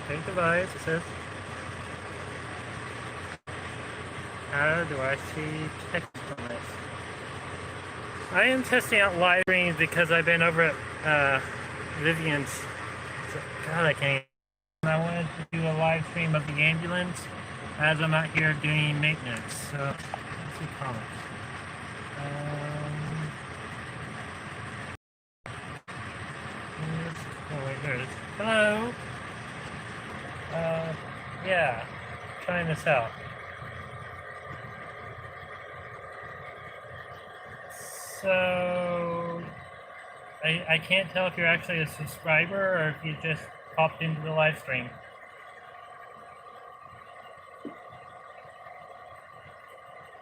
Take device, it says. How do I see text on this? I am testing out live streams because I've been over at Vivian's. God, I can't. I wanted to do a live stream of the ambulance as I'm out here doing maintenance. So, let's see comments. Oh, wait, there it is. Hello. Yeah, trying this out. So, I can't tell if you're actually a subscriber or if you just popped into the live stream.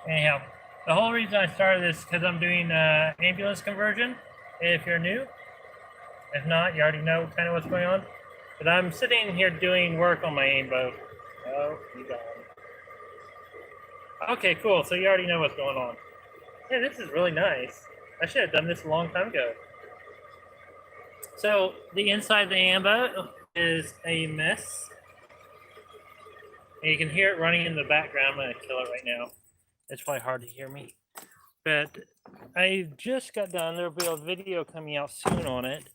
Anyhow, the whole reason I started this is because I'm doing ambulance conversion. If you're new, if not, you already know kind of what's going on. But I'm sitting here doing work on my aimboat. Oh, you got it. Okay, cool. So you already know what's going on. Yeah, this is really nice. I should have done this a long time ago. So the inside of the aimboat is a mess. And you can hear it running in the background. I'm going to kill it right now. It's probably hard to hear me. But I just got done. There'll be a video coming out soon on it.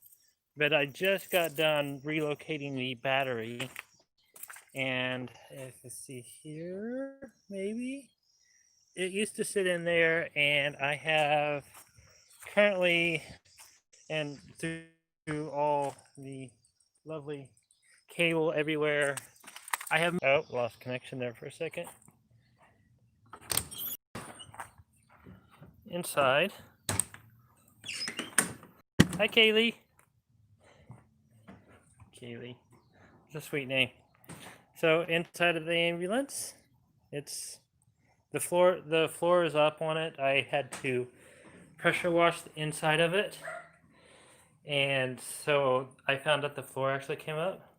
But I just got done relocating the battery. And if you see here, maybe. It used to sit in there, and I have currently, and through all the lovely cable everywhere, I have, oh, lost connection there for a second. Inside. Hi, Kaylee. Kaylee. It's a sweet name. So inside of the ambulance, it's the floor is up on it. I had to pressure wash the inside of it. And so I found out the floor actually came up.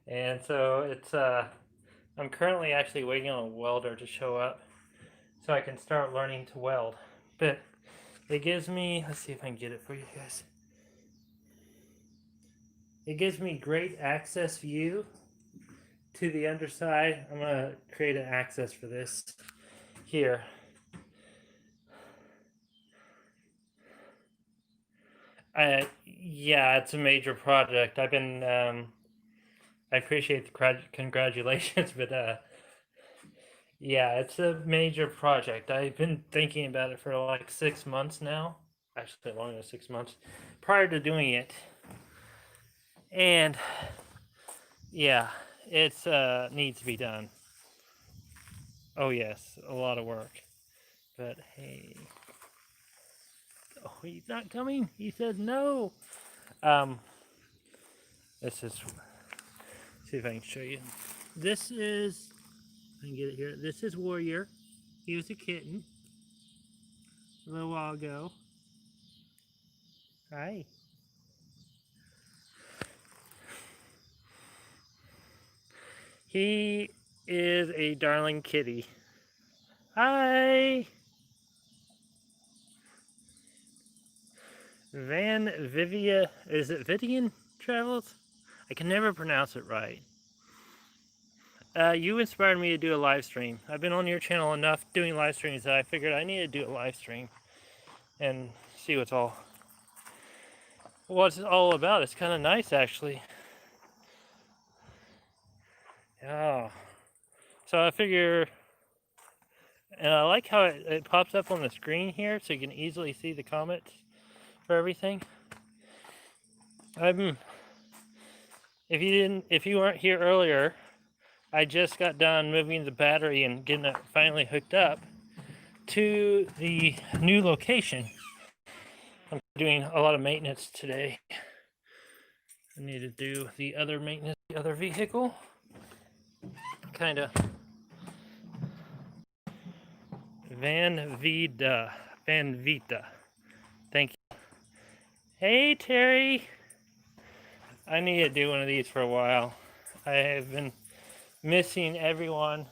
And so it's I'm currently actually waiting on a welder to show up so I can start learning to weld. But it gives me, let's see if I can get it for you guys. It gives me great access view to the underside. I'm gonna create an access for this here. Yeah, it's a major project. I've been, I appreciate the congratulations, but yeah, it's a major project. I've been thinking about it for like 6 months now. Actually, longer than 6 months prior to doing it. And yeah, it's needs to be done. Oh yes, a lot of work. But hey, oh, he's not coming. He said no. This is, see if I can show you. This is, I can get it here. This is Warrior. He was a kitten a little while ago. Hi. He is a darling kitty. Hi. Van Vivia, is it Vivian Travels? I can never pronounce it right. You inspired me to do a live stream. I've been on your channel enough doing live streams that I figured I need to do a live stream and see what's all about. It's kind of nice, actually. Yeah. So I figure, and I like how it pops up on the screen here, so you can easily see the comments for everything. If you weren't here earlier, I just got done moving the battery and getting it finally hooked up to the new location. I'm doing a lot of maintenance today. I need to do the other maintenance, the other vehicle. Kind of. Van Vita. Thank you. Hey, Terry. I need to do one of these for a while. I have been missing everyone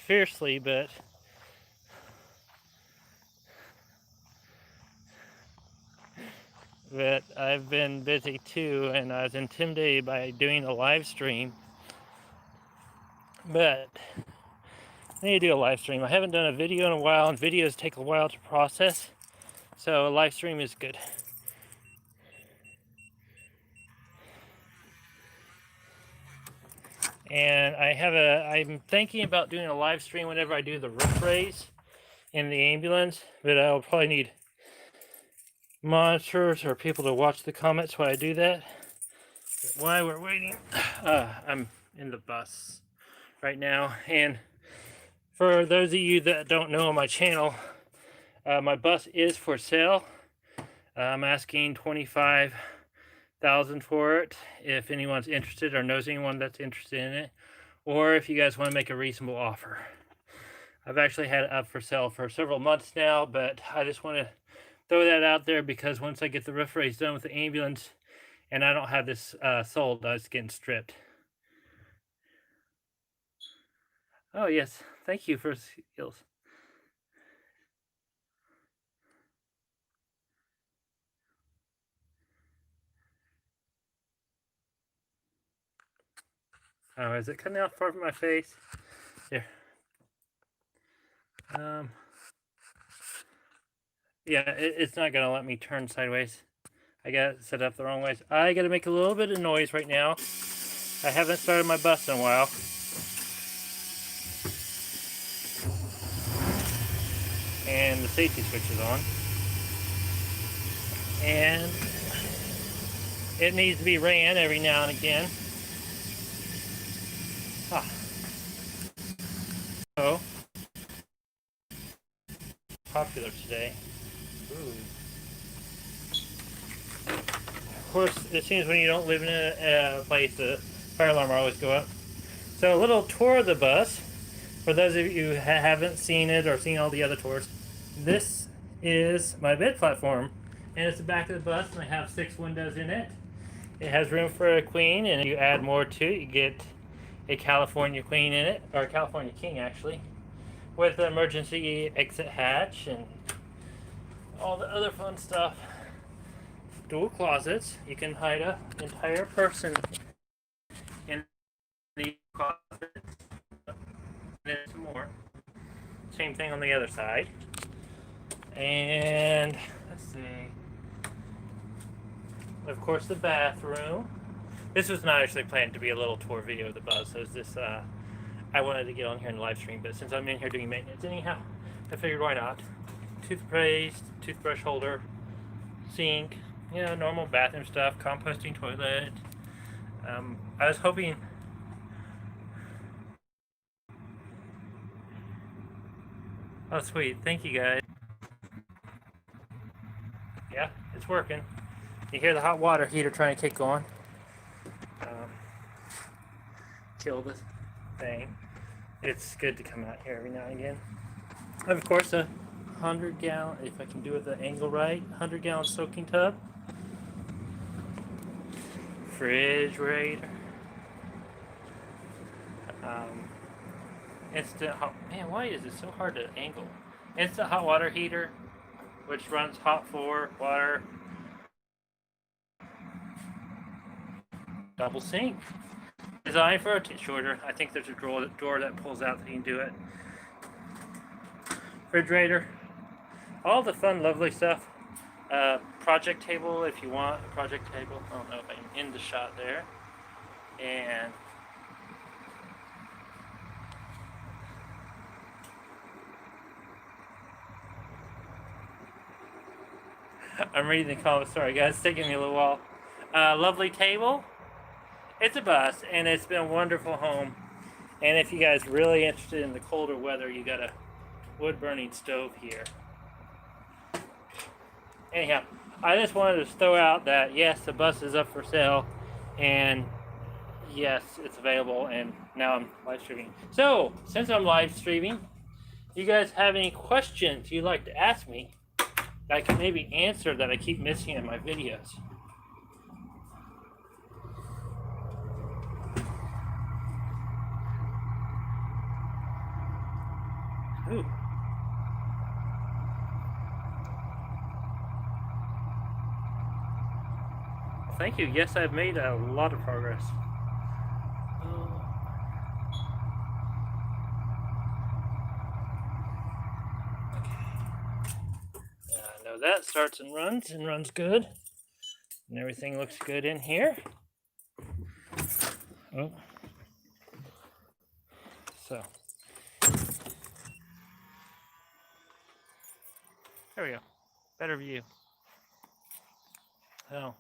fiercely, but but I've been busy too, and I was intimidated by doing a live stream. But I need to do a live stream. I haven't done a video in a while, and videos take a while to process, so a live stream is good. And I'm thinking about doing a live stream whenever I do the roof raise in the ambulance, but I'll probably need monitors or people to watch the comments while I do that. But while we're waiting, I'm in the bus right now, and for those of you that don't know my channel, my bus is for sale. I'm asking $25,000 for it if anyone's interested or knows anyone that's interested in it, or if you guys want to make a reasonable offer. I've actually had it up for sale for several months now, but I just want to throw that out there because once I get the roof raise done with the ambulance and I don't have this sold, it's getting stripped. Oh yes, thank you for skills. Oh, is it cutting out far from my face? There. Yeah, it's not gonna let me turn sideways. I got it set up the wrong ways. I gotta make a little bit of noise right now. I haven't started my bus in a while. And the safety switch is on. And it needs to be ran every now and again. So popular today. Ooh. Of course, it seems when you don't live in a place, the fire alarm will always go up. So a little tour of the bus. For those of you who haven't seen it or seen all the other tours, this is my bed platform. And it's the back of the bus, and I have 6 windows in it. It has room for a queen, and if you add more to it, you get a California queen in it, or a California king actually, with an emergency exit hatch and all the other fun stuff. Dual closets. You can hide an entire person in the closet. And then some more. Same thing on the other side. And let's see. Of course, the bathroom. This was not actually planned to be a little tour video of the bus. So this, I wanted to get on here and live stream, but since I'm in here doing maintenance anyhow, I figured why not. Toothpaste, toothbrush holder, sink, you know, normal bathroom stuff, composting toilet. I was hoping. Oh, sweet. Thank you, guys. Yeah, it's working. You hear the hot water heater trying to kick on. Kill this thing. It's good to come out here every now and again. Of course, a 100-gallon, if I can do it the angle right, 100-gallon soaking tub. Refrigerator. Instant hot, man, why is it so hard to angle? Instant hot water heater, which runs hot for water. Double sink. Designed for a shorter. I think there's a drawer that pulls out so you can do it. Refrigerator. All the fun, lovely stuff. Project table if you want a project table. I don't know if I'm in the shot there. And I'm reading the comments. Sorry, guys, it's taking me a little while. Lovely table. It's a bus, and it's been a wonderful home. And if you guys are really interested in the colder weather, you got a wood-burning stove here. Anyhow, I just wanted to throw out that, yes, the bus is up for sale, and yes, it's available, and now I'm live streaming. So, since I'm live streaming, you guys have any questions you'd like to ask me that I can maybe answer that I keep missing in my videos? Ooh. thank you. Yes, I've made a lot of progress. I know that starts and runs good. And everything looks good in here. Oh. So. There we go. Better view. So.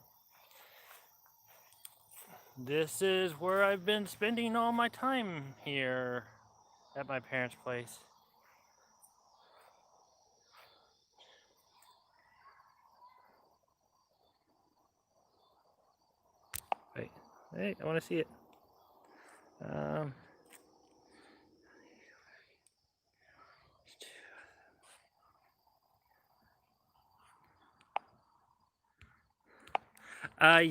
This is where I've been spending all my time here at my parents' place. Wait, hey, I want to see it.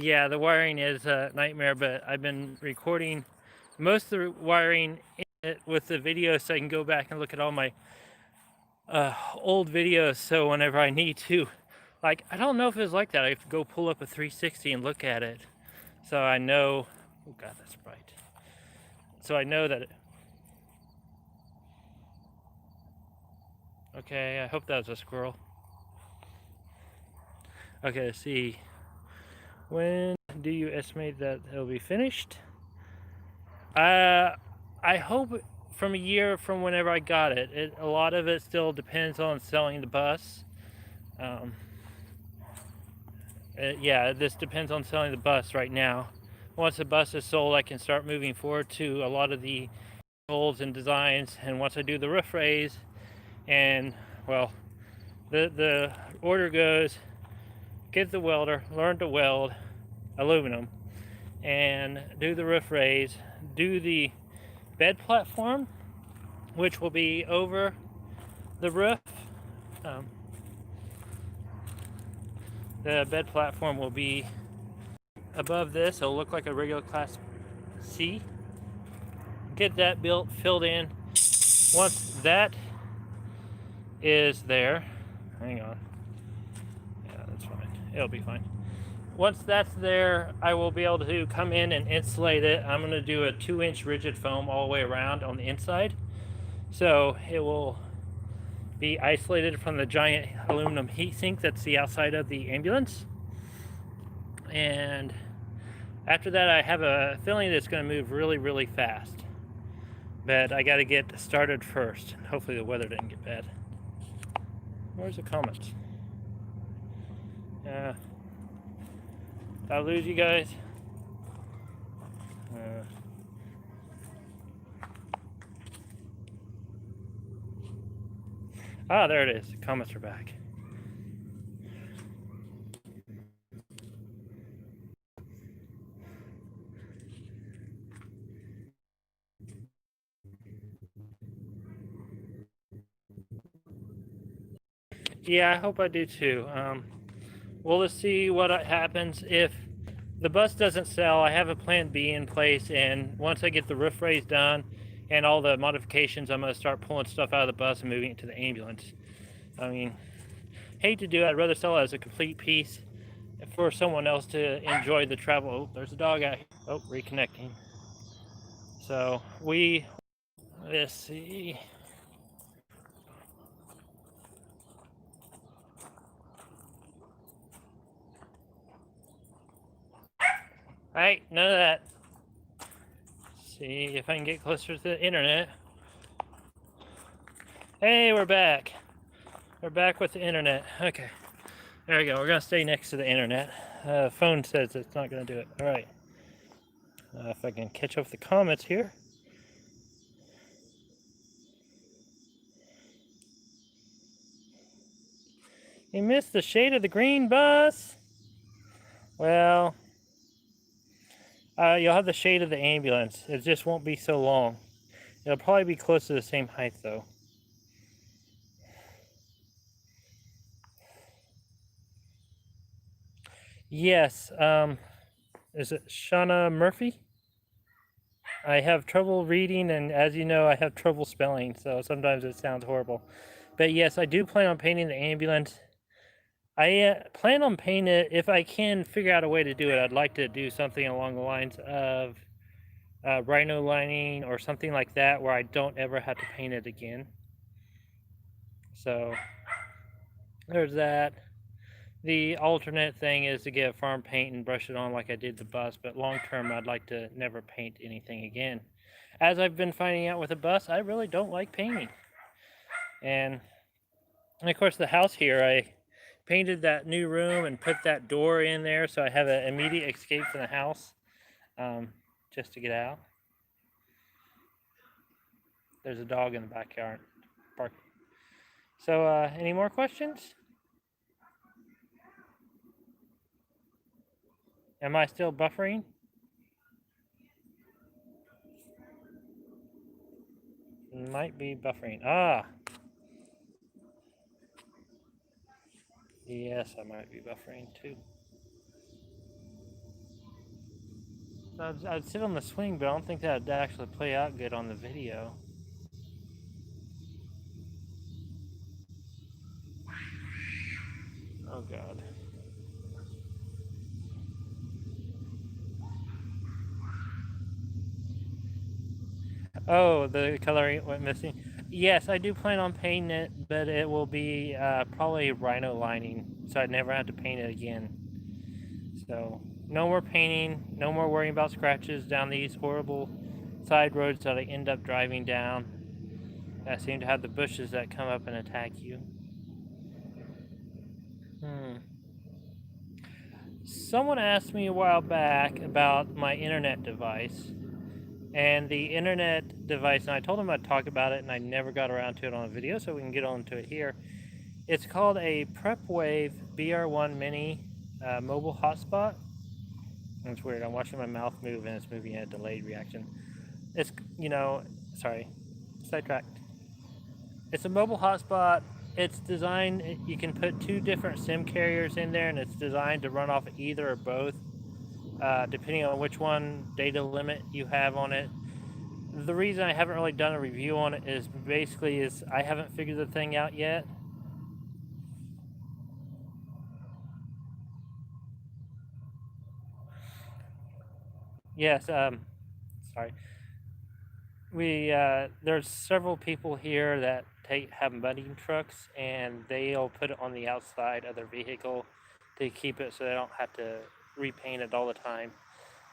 Yeah, the wiring is a nightmare, but I've been recording most of the wiring in it with the video so I can go back and look at all my old videos. So whenever I need to, like, I don't know if it's like that. I have to go pull up a 360 and look at it. So I know, oh God, that's bright. So I know that, okay, I hope that was a squirrel. Okay, let's see. When do you estimate that it'll be finished? I hope from a year from whenever I got it. A lot of it still depends on selling the bus. Yeah, this depends on selling the bus right now. Once the bus is sold, I can start moving forward to a lot of the molds and designs. And once I do the roof raise, and well, the order goes, get the welder, learn to weld aluminum, and do the roof raise, do the bed platform, which will be over the roof. The bed platform will be above this. It'll look like a regular Class C. Get that built, filled in. Once that is there, hang on. Yeah, that's fine. It'll be fine. Once that's there, I will be able to come in and insulate it. I'm going to do a 2-inch rigid foam all the way around on the inside. So it will be isolated from the giant aluminum heat sink that's the outside of the ambulance. And after that, I have a feeling that it's going to move really, really fast. But I got to get started first. Hopefully the weather didn't get bad. Where's the comments? Did I lose you guys? There it is. The comments are back. Yeah, I hope I do too. We'll just see what happens. If the bus doesn't sell, I have a plan B in place, and once I get the roof raise done and all the modifications, I'm going to start pulling stuff out of the bus and moving it to the ambulance. I mean, hate to do it. I'd rather sell it as a complete piece for someone else to enjoy the travel. Oh, there's a dog out here. Oh, reconnecting. So let's see. Alright, none of that. Let's see if I can get closer to the internet. Hey, we're back. We're back with the internet. Okay. There we go. We're going to stay next to the internet. Phone says it's not going to do it. Alright. If I can catch up with the comments here. You missed the shade of the green bus. Well, you'll have the shade of the ambulance. It just won't be so long. It'll probably be close to the same height, though. Yes. Is it Shauna Murphy? I have trouble reading, and as you know, I have trouble spelling, so sometimes it sounds horrible. But yes, I do plan on painting the ambulance I plan on painting it. If I can figure out a way to do it, I'd like to do something along the lines of rhino lining or something like that, where I don't ever have to paint it again. So there's that. The alternate thing is to get farm paint and brush it on like I did the bus, but long term I'd like to never paint anything again. As I've been finding out with the bus, I really don't like painting. And of course the house here, I painted that new room and put that door in there so I have an immediate escape from the house, just to get out. There's a dog in the backyard barking. So any more questions? Am I still buffering? Might be buffering. Ah, yes, I might be buffering too. So I'd sit on the swing, but I don't think that'd actually play out good on the video. Oh God. Oh, the coloring went missing. Yes, I do plan on painting it, but it will be probably rhino lining, so I'd never have to paint it again. So no more painting, no more worrying about scratches down these horrible side roads that I end up driving down that seem to have the bushes that come up and attack you. Someone asked me a while back about my internet device, and the internet device, and I told them I'd talk about it, and I never got around to it on a video, so we can get on to it here. It's called a PrepWave BR1 Mini mobile hotspot. It's weird. I'm watching my mouth move, and it's moving at a delayed reaction. It's, sorry, sidetracked. It's a mobile hotspot. It's designed, you can put 2 different SIM carriers in there, and it's designed to run off either or both, depending on which one data limit you have on it. The reason I haven't really done a review on it is basically I haven't figured the thing out yet. Yes, sorry. There's several people here that have mudding trucks, and they'll put it on the outside of their vehicle to keep it so they don't have to repaint it all the time.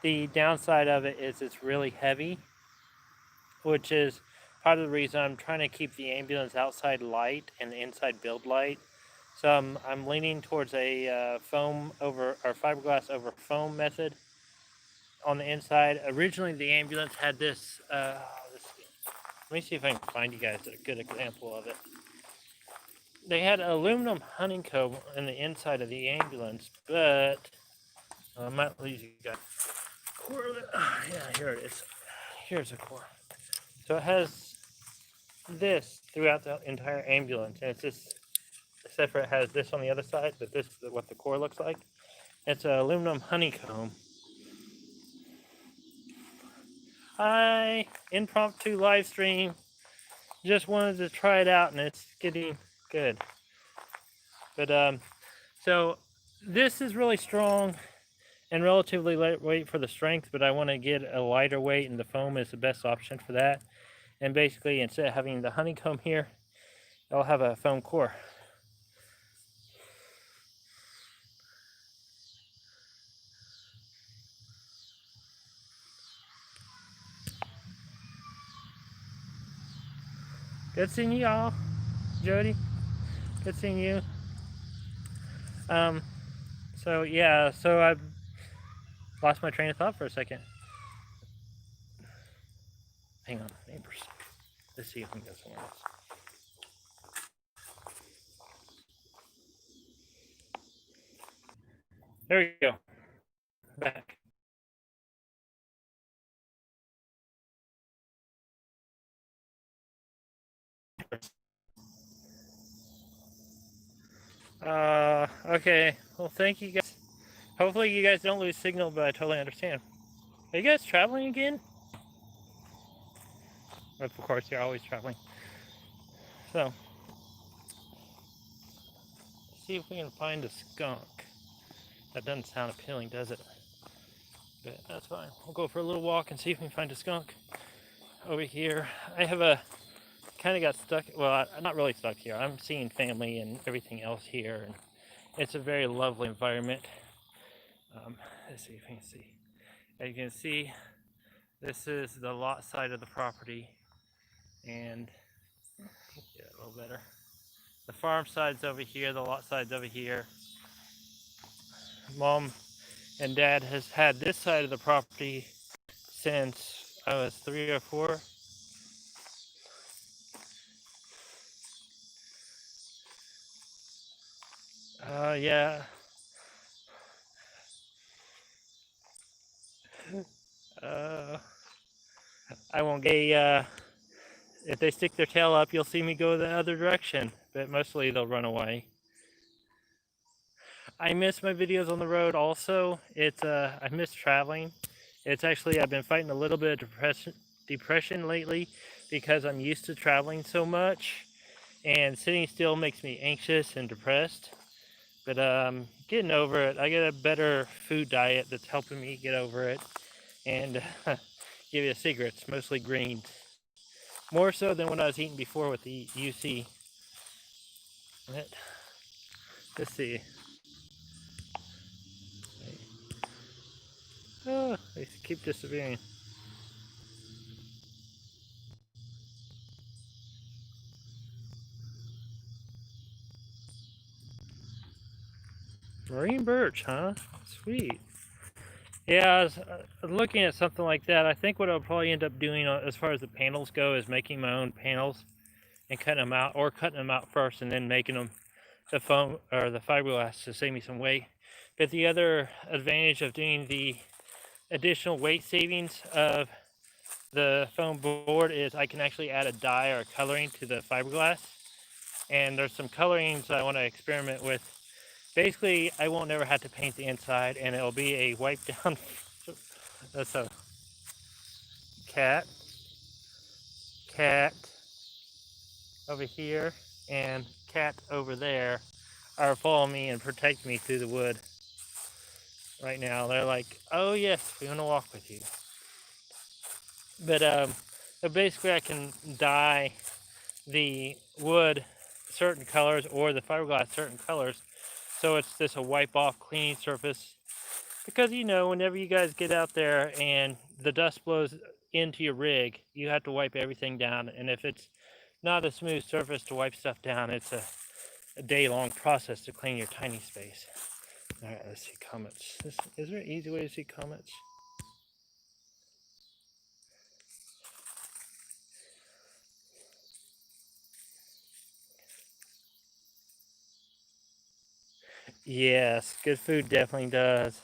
The downside of it is it's really heavy, which is part of the reason I'm trying to keep the ambulance outside light and the inside build light. So I'm leaning towards a foam over or fiberglass over foam method on the inside. Originally, the ambulance had this. Let me see if I can find you guys a good example of it. They had aluminum honeycomb in the inside of the ambulance, but I might lose you guys. Yeah, here it is. Here's a core. So it has this throughout the entire ambulance, and it's just, except for it has this on the other side, but this is what the core looks like. It's an aluminum honeycomb. Hi, impromptu live stream. Just wanted to try it out, and it's getting good. But so this is really strong and relatively lightweight for the strength, but I want to get a lighter weight, and the foam is the best option for that. And basically, instead of having the honeycomb here, I'll have a foam core. Good seeing you all. Jody, good seeing you. So yeah, so I lost my train of thought for a second. Hang on, neighbors. Let's see if we can go somewhere else. There we go. Back. Okay. Well, thank you guys. Hopefully you guys don't lose signal, but I totally understand. Are you guys traveling again? Of course, you're always traveling. So see if we can find a skunk. That doesn't sound appealing, does it? But that's fine. We'll go for a little walk and see if we can find a skunk. Over here, I have a kind of got stuck. Well, I'm not really stuck here. I'm seeing family and everything else here, and it's a very lovely environment. Let's see if we can see. As you can see, this is the lot side of the property, and get a little better. The farm side's over here. The lot side's over here. Mom and Dad has had this side of the property since I was 3 or 4. Yeah. Uh, I won't get. If they stick their tail up, you'll see me go the other direction. But mostly they'll run away. I miss my videos on the road. Also, I miss traveling. It's actually I've been fighting a little bit of depression lately because I'm used to traveling so much, and sitting still makes me anxious and depressed. But getting over it. I get a better food diet that's helping me get over it. And give you a secret, it's mostly greens. More so than what I was eating before with the UC. Let's see. Oh, they keep disappearing. Marine birch, huh? Sweet. Yeah, I was looking at something like that. I think what I'll probably end up doing as far as the panels go is making my own panels and cutting them out, or cutting them out first and then making them the foam or the fiberglass to save me some weight. But the other advantage of doing the additional weight savings of the foam board is I can actually add a dye or coloring to the fiberglass. And there's some colorings I want to experiment with. Basically, I won't never have to paint the inside, and it'll be a wipe down. That's a cat over here, and cat over there are following me and protect me through the wood. Right now, they're like, "Oh yes, we want to walk with you." But basically, I can dye the wood certain colors or the fiberglass certain colors, so it's just a wipe off cleaning surface. Because whenever you guys get out there and the dust blows into your rig, you have to wipe everything down, and if it's not a smooth surface to wipe stuff down, it's a day-long process to clean your tiny space. All right, let's see comments. Is there an easy way to see comments? Yes, good food definitely does.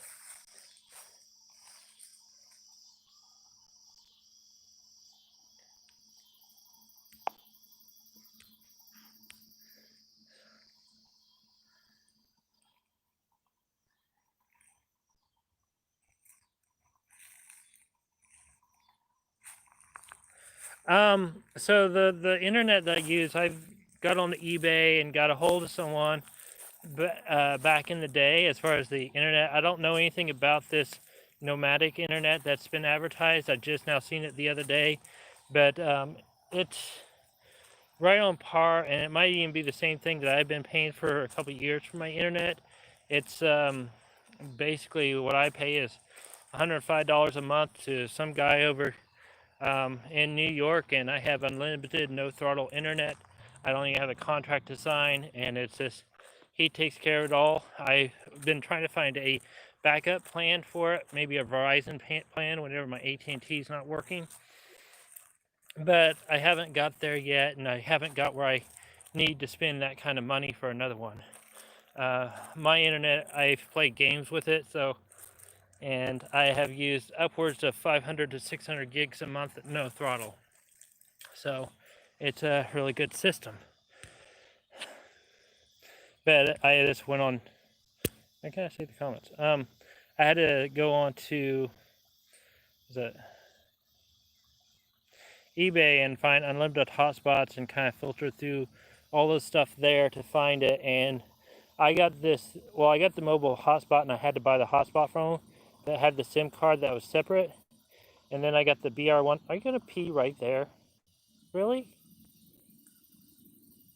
So the internet that I use, I've got on the eBay and got a hold of someone back in the day. As far as the internet, I don't know anything about this nomadic internet that's been advertised. I just now seen it the other day, but it's right on par, and it might even be the same thing that I've been paying for a couple years for my internet. It's basically what I pay is $105 a month to some guy over in New York, and I have unlimited no throttle internet. I don't even have a contract to sign, and it's just he takes care of it all. I've been trying to find a backup plan for it, maybe a Verizon plan whenever my AT&T is not working, but I haven't got there yet, and I haven't got where I need to spend that kind of money for another one. My internet, I've played games with it, and I have used upwards of 500 to 600 gigs a month at no throttle. So it's a really good system. But I just went on. I can't see the comments. I had to go on to eBay and find unlimited hotspots and kind of filter through all the stuff there to find it. And I got this, well, I got the mobile hotspot and I had to buy the hotspot from them that had the SIM card that was separate. And then I got the BR1. Are you going to pee right there? Really?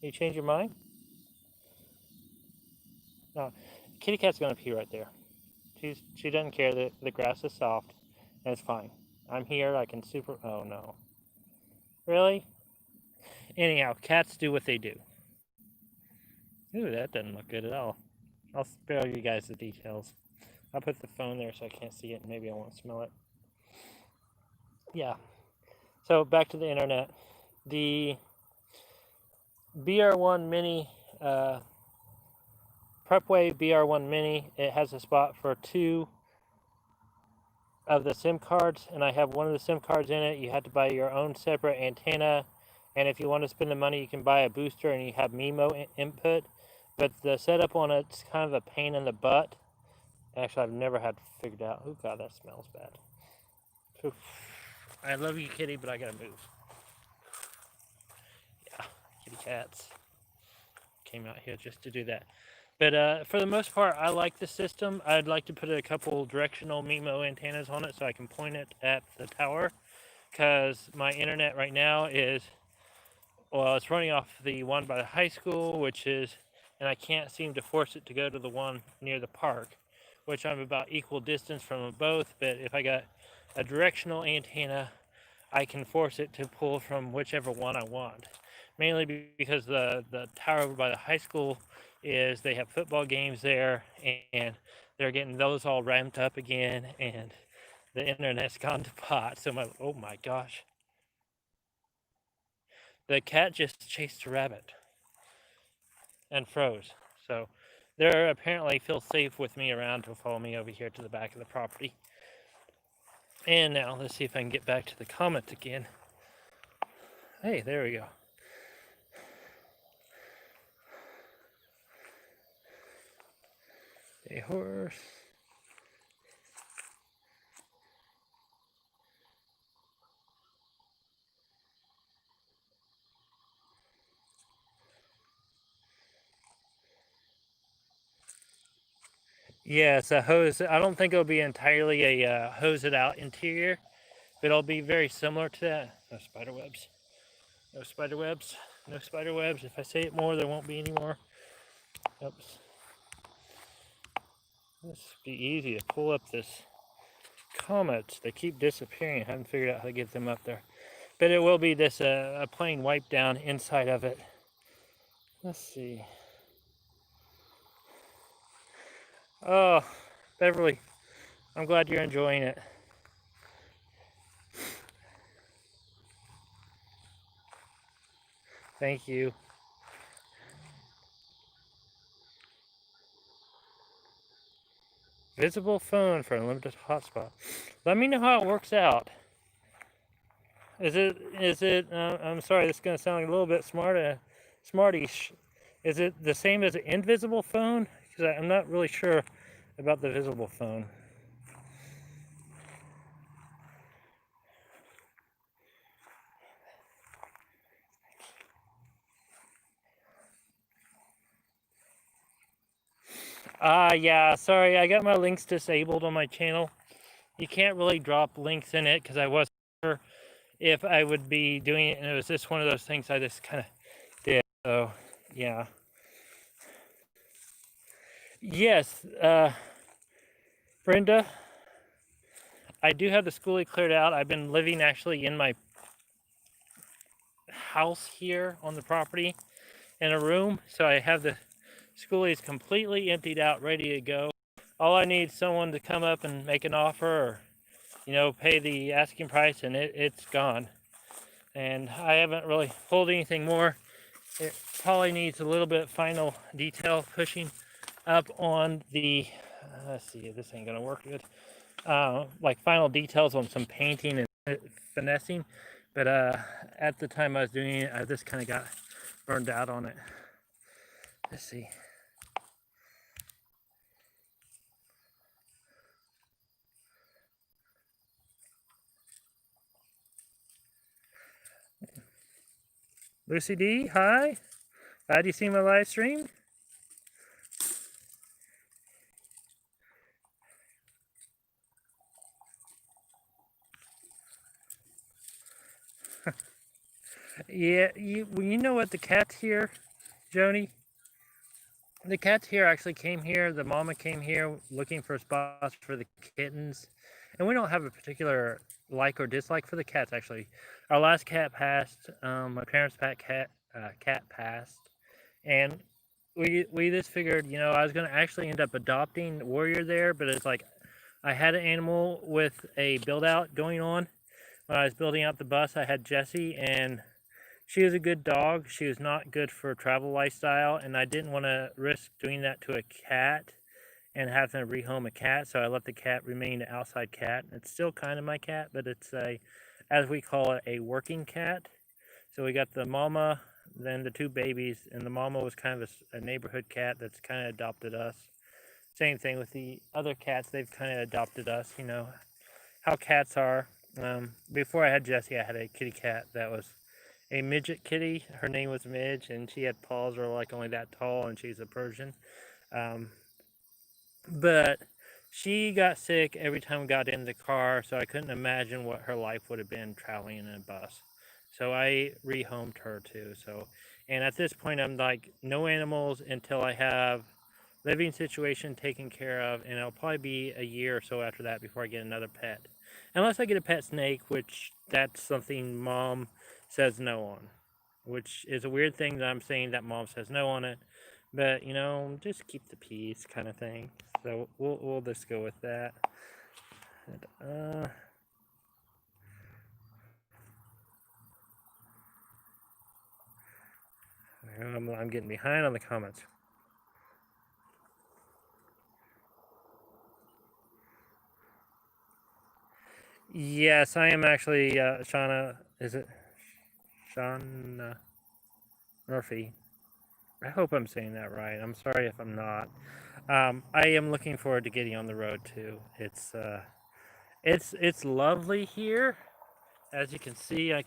You change your mind? No. Kitty cat's going to pee right there. She doesn't care that the grass is soft. And it's fine. I'm here. I can super... Oh, no. Really? Anyhow, cats do what they do. Ooh, that doesn't look good at all. I'll spare you guys the details. I'll put the phone there so I can't see it and maybe I won't smell it. Yeah. So back to the internet. The BR1 Mini, Prepway BR1 Mini, it has a spot for 2 of the SIM cards, and I have one of the SIM cards in it. You have to buy your own separate antenna, and if you want to spend the money, you can buy a booster and you have MIMO input. But the setup on it's kind of a pain in the butt. Actually, I've never had figured out. Oh God, that smells bad. Oof. I love you, kitty, but I gotta move. Yeah, kitty cats came out here just to do that. But for the most part, I like the system. I'd like to put a couple directional MIMO antennas on it so I can point it at the tower, because my internet right now is, well, it's running off the one by the high school, which is, and I can't seem to force it to go to the one near the park, which I'm about equal distance from them both. But if I got a directional antenna, I can force it to pull from whichever one I want. Mainly because the tower over by the high school is, they have football games there, and they're getting those all ramped up again, and the internet's gone to pot. So oh my gosh. The cat just chased a rabbit and froze. So they apparently feel safe with me around to follow me over here to the back of the property. And now let's see if I can get back to the comments again. Hey, there we go. A horse. Yeah, it's a hose. I don't think it'll be entirely a hose it out interior, but it'll be very similar to that. No spider webs. No spider webs. No spider webs. If I say it more, there won't be any more. Oops. This would be easy to pull up this comments. They keep disappearing. I haven't figured out how to get them up there. But it will be this a plain wipe down inside of it. Let's see. Oh, Beverly, I'm glad you're enjoying it. Thank you. Visible phone for unlimited hotspot. Let me know how it works out. Is it, I'm sorry, this is going to sound like a little bit smartish. Is it the same as an invisible phone? Because I'm not really sure about the visible phone. Yeah, sorry, I got my links disabled on my channel. You can't really drop links in it because I wasn't sure if I would be doing it, and it was just one of those things I just kind of did. So, yeah. Yes, Brenda, I do have the schoolie cleared out. I've been living actually in my house here on the property in a room, so I have the schoolies completely emptied out, ready to go. All I need is someone to come up and make an offer, or pay the asking price, and it's gone. And I haven't really pulled anything more. It probably needs a little bit final detail pushing up on the, let's see, this ain't gonna work good. Like final details on some painting and finessing. But at the time I was doing it, I just kind of got burned out on it. Let's see. Lucy D, hi. Glad you seen my live stream. Yeah, well, you know what? The cats here, Joni. The cats here actually came here. The mama came here looking for spots for the kittens, and we don't have a particular like or dislike for the cats. Actually, our last cat passed. My parents' cat passed, and we just figured, I was gonna actually end up adopting Warrior there, but it's like I had an animal with a build out going on. When I was building out the bus, I had Jessie, and she was a good dog. She was not good for travel lifestyle, and I didn't want to risk doing that to a cat and having to rehome a cat, so I let the cat remain an outside cat. It's still kind of my cat, but it's as we call it, a working cat. So we got the mama, then the two babies, and the mama was kind of a neighborhood cat that's kind of adopted us. Same thing with the other cats; they've kind of adopted us. You know how cats are. Before I had Jessie, I had a kitty cat that was a midget kitty. Her name was Midge, and she had paws that were like only that tall, and she's a Persian. Um, but she got sick every time we got in the car, so I couldn't imagine what her life would have been traveling in a bus. So I rehomed her too. And at this point, I'm like, no animals until I have living situation taken care of, and it'll probably be a year or so after that before I get another pet. Unless I get a pet snake, which that's something mom says no on, which is a weird thing that I'm saying that mom says no on it. But just keep the peace, kind of thing. So we'll just go with that. And, I'm getting behind on the comments. Yes, I am actually Shauna. Is it Shauna Murphy? I hope I'm saying that right. I'm sorry if I'm not. I am looking forward to getting on the road too. It's lovely here. As you can see, I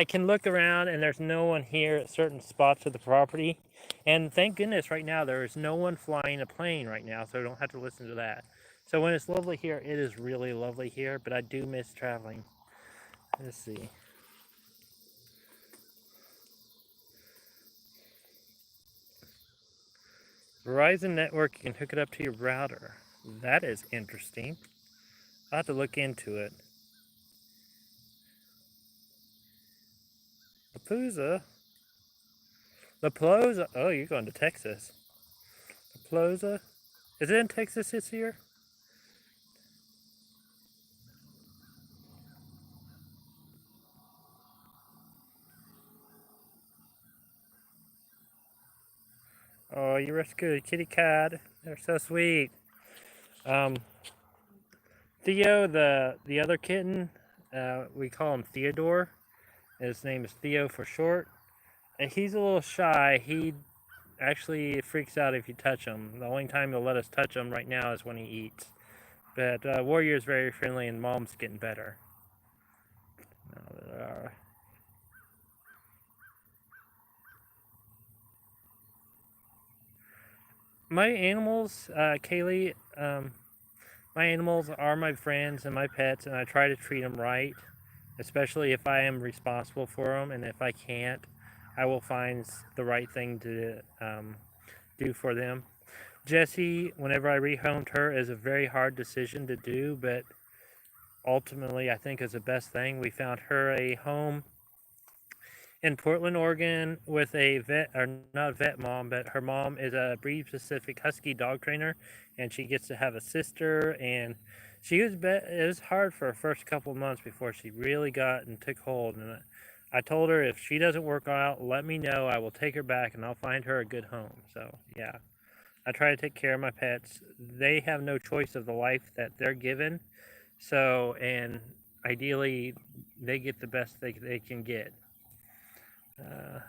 can look around and there's no one here at certain spots of the property. And thank goodness right now there is no one flying a plane right now, so I don't have to listen to that. So when it's lovely here, it is really lovely here, but I do miss traveling. Let's see. Verizon network, you can hook it up to your router. That is interesting. I'll have to look into it. Lapuza? La Oh, you're going to Texas. La Is it in Texas this year? Oh, you rescued a kitty cat. They're so sweet. Um, Theo, the other kitten, we call him Theodore. His name is Theo for short. And he's a little shy. He actually freaks out if you touch him. The only time he'll let us touch him right now is when he eats. But Warrior is very friendly, and Mom's getting better. Uh, my animals, Kaylee, my animals are my friends and my pets, and I try to treat them right, especially if I am responsible for them. And if I can't, I will find the right thing to do for them. Jessie, whenever I rehomed her, is a very hard decision to do, but ultimately I think is the best thing. We found her a home in Portland, Oregon, with a vet, or not a vet mom, but her mom is a breed specific husky dog trainer, and she gets to have a sister. And it was hard for her first couple of months before she really got and took hold. And I told her if she doesn't work out, let me know. I will take her back and I'll find her a good home. So yeah, I try to take care of my pets. They have no choice of the life that they're given. So, and ideally, they get the best they can get. Uh,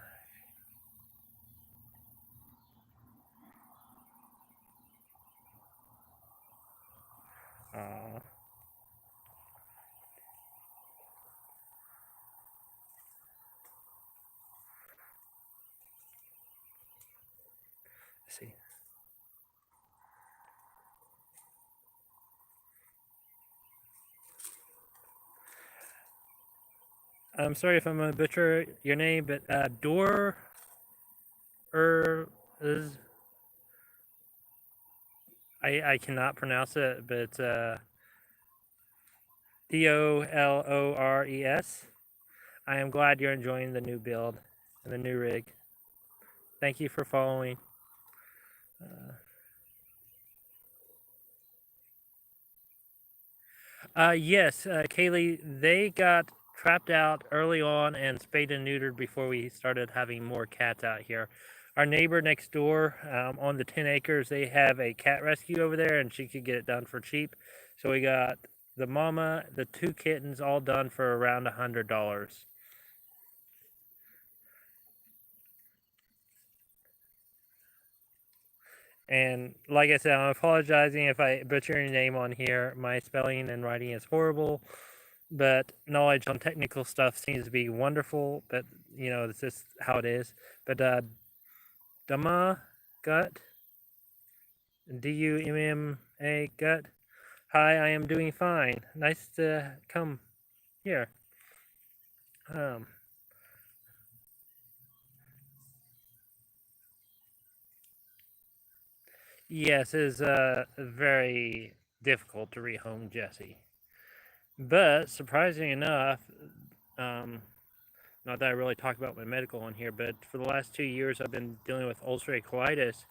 uh, let's see. I'm sorry if I'm gonna butcher your name, but Dor is I cannot pronounce it, but Dolores. I am glad you're enjoying the new build and the new rig. Thank you for following. Yes, Kaylee, they got trapped out early on and spayed and neutered before we started having more cats out here. Our neighbor next door, on the 10 acres, they have a cat rescue over there, and she could get it done for cheap. So we got the mama, the 2 kittens, all done for around $100. And like I said, I'm apologizing if I butcher your name on here. My spelling and writing is horrible, but knowledge on technical stuff seems to be wonderful. But it's just how it is. But Dama gut, Dumma gut. Hi, I am doing fine. Nice to come here. Um, yes, it is very difficult to rehome Jesse. But surprisingly enough, um, not that I really talk about my medical on here, but for the last 2 years I've been dealing with ulcerative colitis.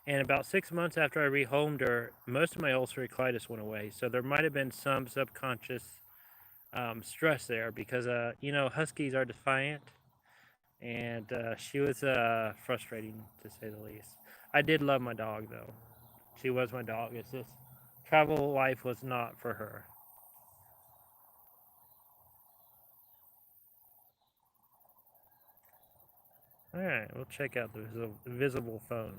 And about 6 months after I rehomed her, most of my ulcerative colitis went away. So there might have been some subconscious stress there because, Huskies are defiant. And she was frustrating to say the least. I did love my dog though. She was my dog. It's just travel life was not for her. All right, we'll check out the visible phone.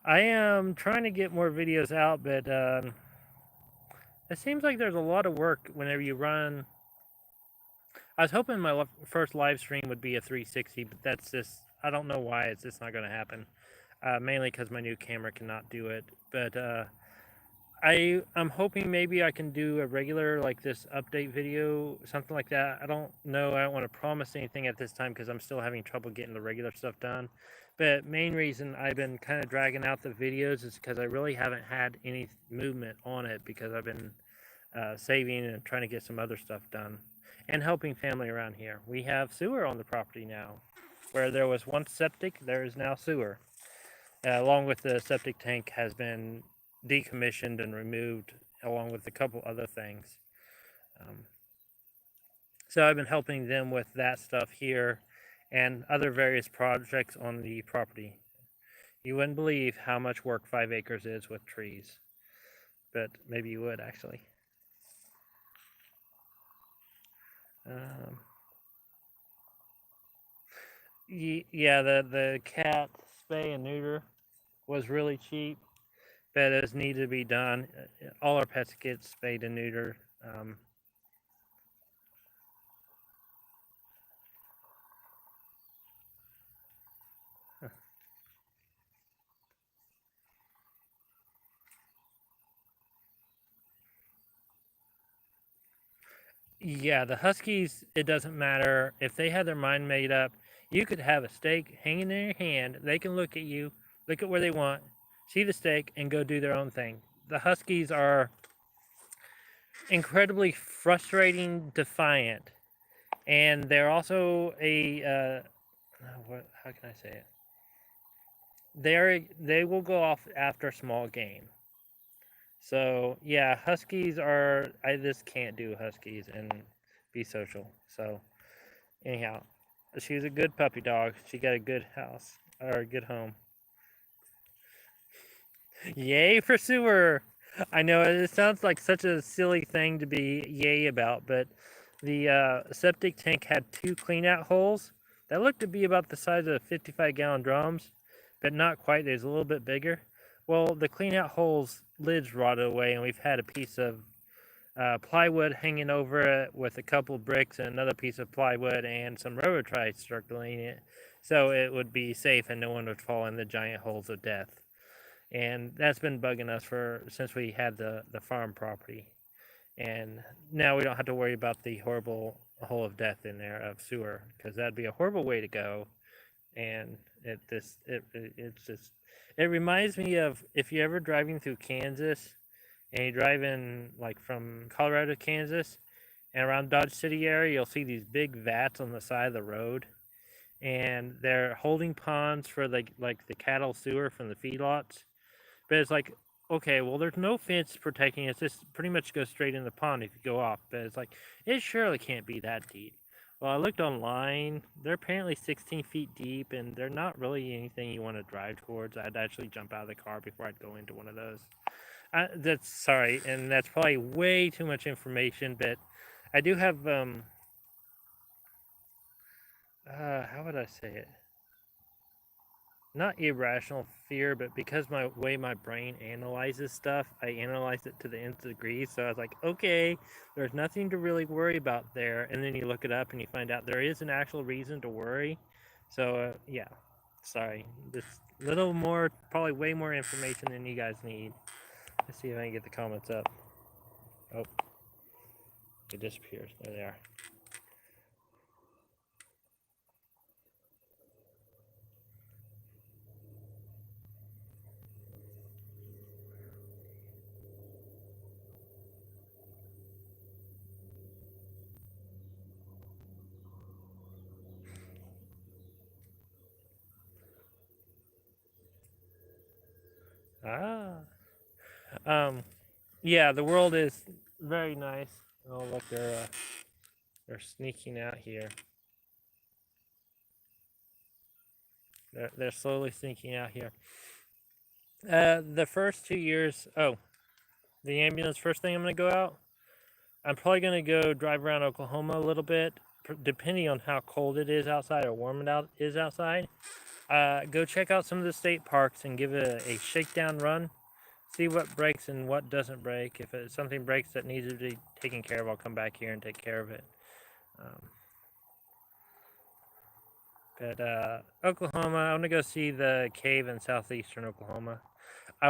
I am trying to get more videos out, but it seems like there's a lot of work whenever you run. I was hoping my first live stream would be a 360, but that's just, I don't know why it's just not going to happen. Mainly because my new camera cannot do it. But I'm hoping maybe I can do a regular like this update video, something like that. I don't know. I don't want to promise anything at this time because I'm still having trouble getting the regular stuff done. But main reason I've been kind of dragging out the videos is because I really haven't had any movement on it because I've been saving and trying to get some other stuff done and helping family around here. We have sewer on the property now. Where there was once septic, there is now sewer. Along with the septic tank has been decommissioned and removed, along with a couple other things. Um, so I've been helping them with that stuff here and other various projects on the property. You wouldn't believe how much work 5 acres is with trees, but maybe you would actually. Um, yeah, the cat spay and neuter was really cheap, but it needed to be done. All our pets get spayed and neutered. Yeah, the Huskies, it doesn't matter. If they had their mind made up, you could have a steak hanging in your hand. They can look at you, look at where they want, see the steak, and go do their own thing. The Huskies are incredibly frustrating, defiant, and they're also how can I say it? They will go off after small game. So yeah, Huskies are. I just can't do Huskies and be social. So anyhow, she's a good puppy dog. She got a good house or a good home. Yay for sewer! I know it sounds like such a silly thing to be yay about, but the septic tank had 2 clean-out holes that looked to be about the size of 55-gallon drums, but not quite. There's a little bit bigger. Well, the clean-out holes lids rotted away, and we've had a piece of plywood hanging over it with a couple bricks and another piece of plywood and some railroad ties circling it, so it would be safe and no one would fall in the giant holes of death. and that's been bugging us since we had the farm property, and now we don't have to worry about the horrible hole of death in there of sewer, because that'd be a horrible way to go. And it's just, it reminds me of if you're ever driving through Kansas and you're driving like from Colorado to Kansas and around Dodge City area, you'll see these big vats on the side of the road, and they're holding ponds for like the cattle sewer from the feedlots. But it's like, okay, well, there's no fence protecting it. It's just pretty much goes straight in the pond if you go off. But it's like, it surely can't be that deep. Well, I looked online. They're apparently 16 feet deep, and they're not really anything you want to drive towards. I'd actually jump out of the car before I'd go into one of those. That's sorry, and that's probably way too much information, but I do have, how would I say it? Not irrational fear, but because my way my brain analyzes stuff, I analyze it to the nth degree. So I was like, okay, there's nothing to really worry about there. And then you look it up and you find out there is an actual reason to worry. So yeah, sorry, just a little more, probably way more information than you guys need. Let's see if I can get the comments up. Oh, it disappears. There they are. Ah. Um, yeah, the world is very nice. Oh, look, they're sneaking out here. They're slowly sneaking out here. The first 2 years. Oh, the ambulance. First thing I'm gonna go out. I'm probably gonna go drive around Oklahoma a little bit, depending on how cold it is outside or warm it is outside. Go check out some of the state parks and give it a shakedown run. See what breaks and what doesn't break. If something breaks that needs to be taken care of, I'll come back here and take care of it. Um, but Oklahoma, I want to go see the cave in southeastern Oklahoma. I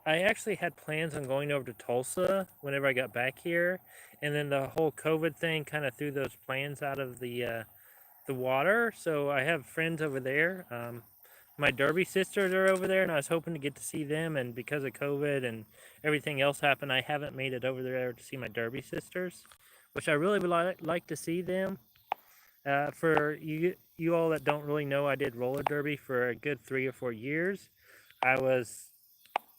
actually had plans on going over to Tulsa whenever I got back here, and then the whole COVID thing kind of threw those plans out of the water. So I have friends over there. My Derby sisters are over there, and I was hoping to get to see them. And because of COVID and everything else happened, I haven't made it over there to see my Derby sisters, which I really would like to see them. For you all that don't really know, I did roller derby for a good 3 or 4 years. I was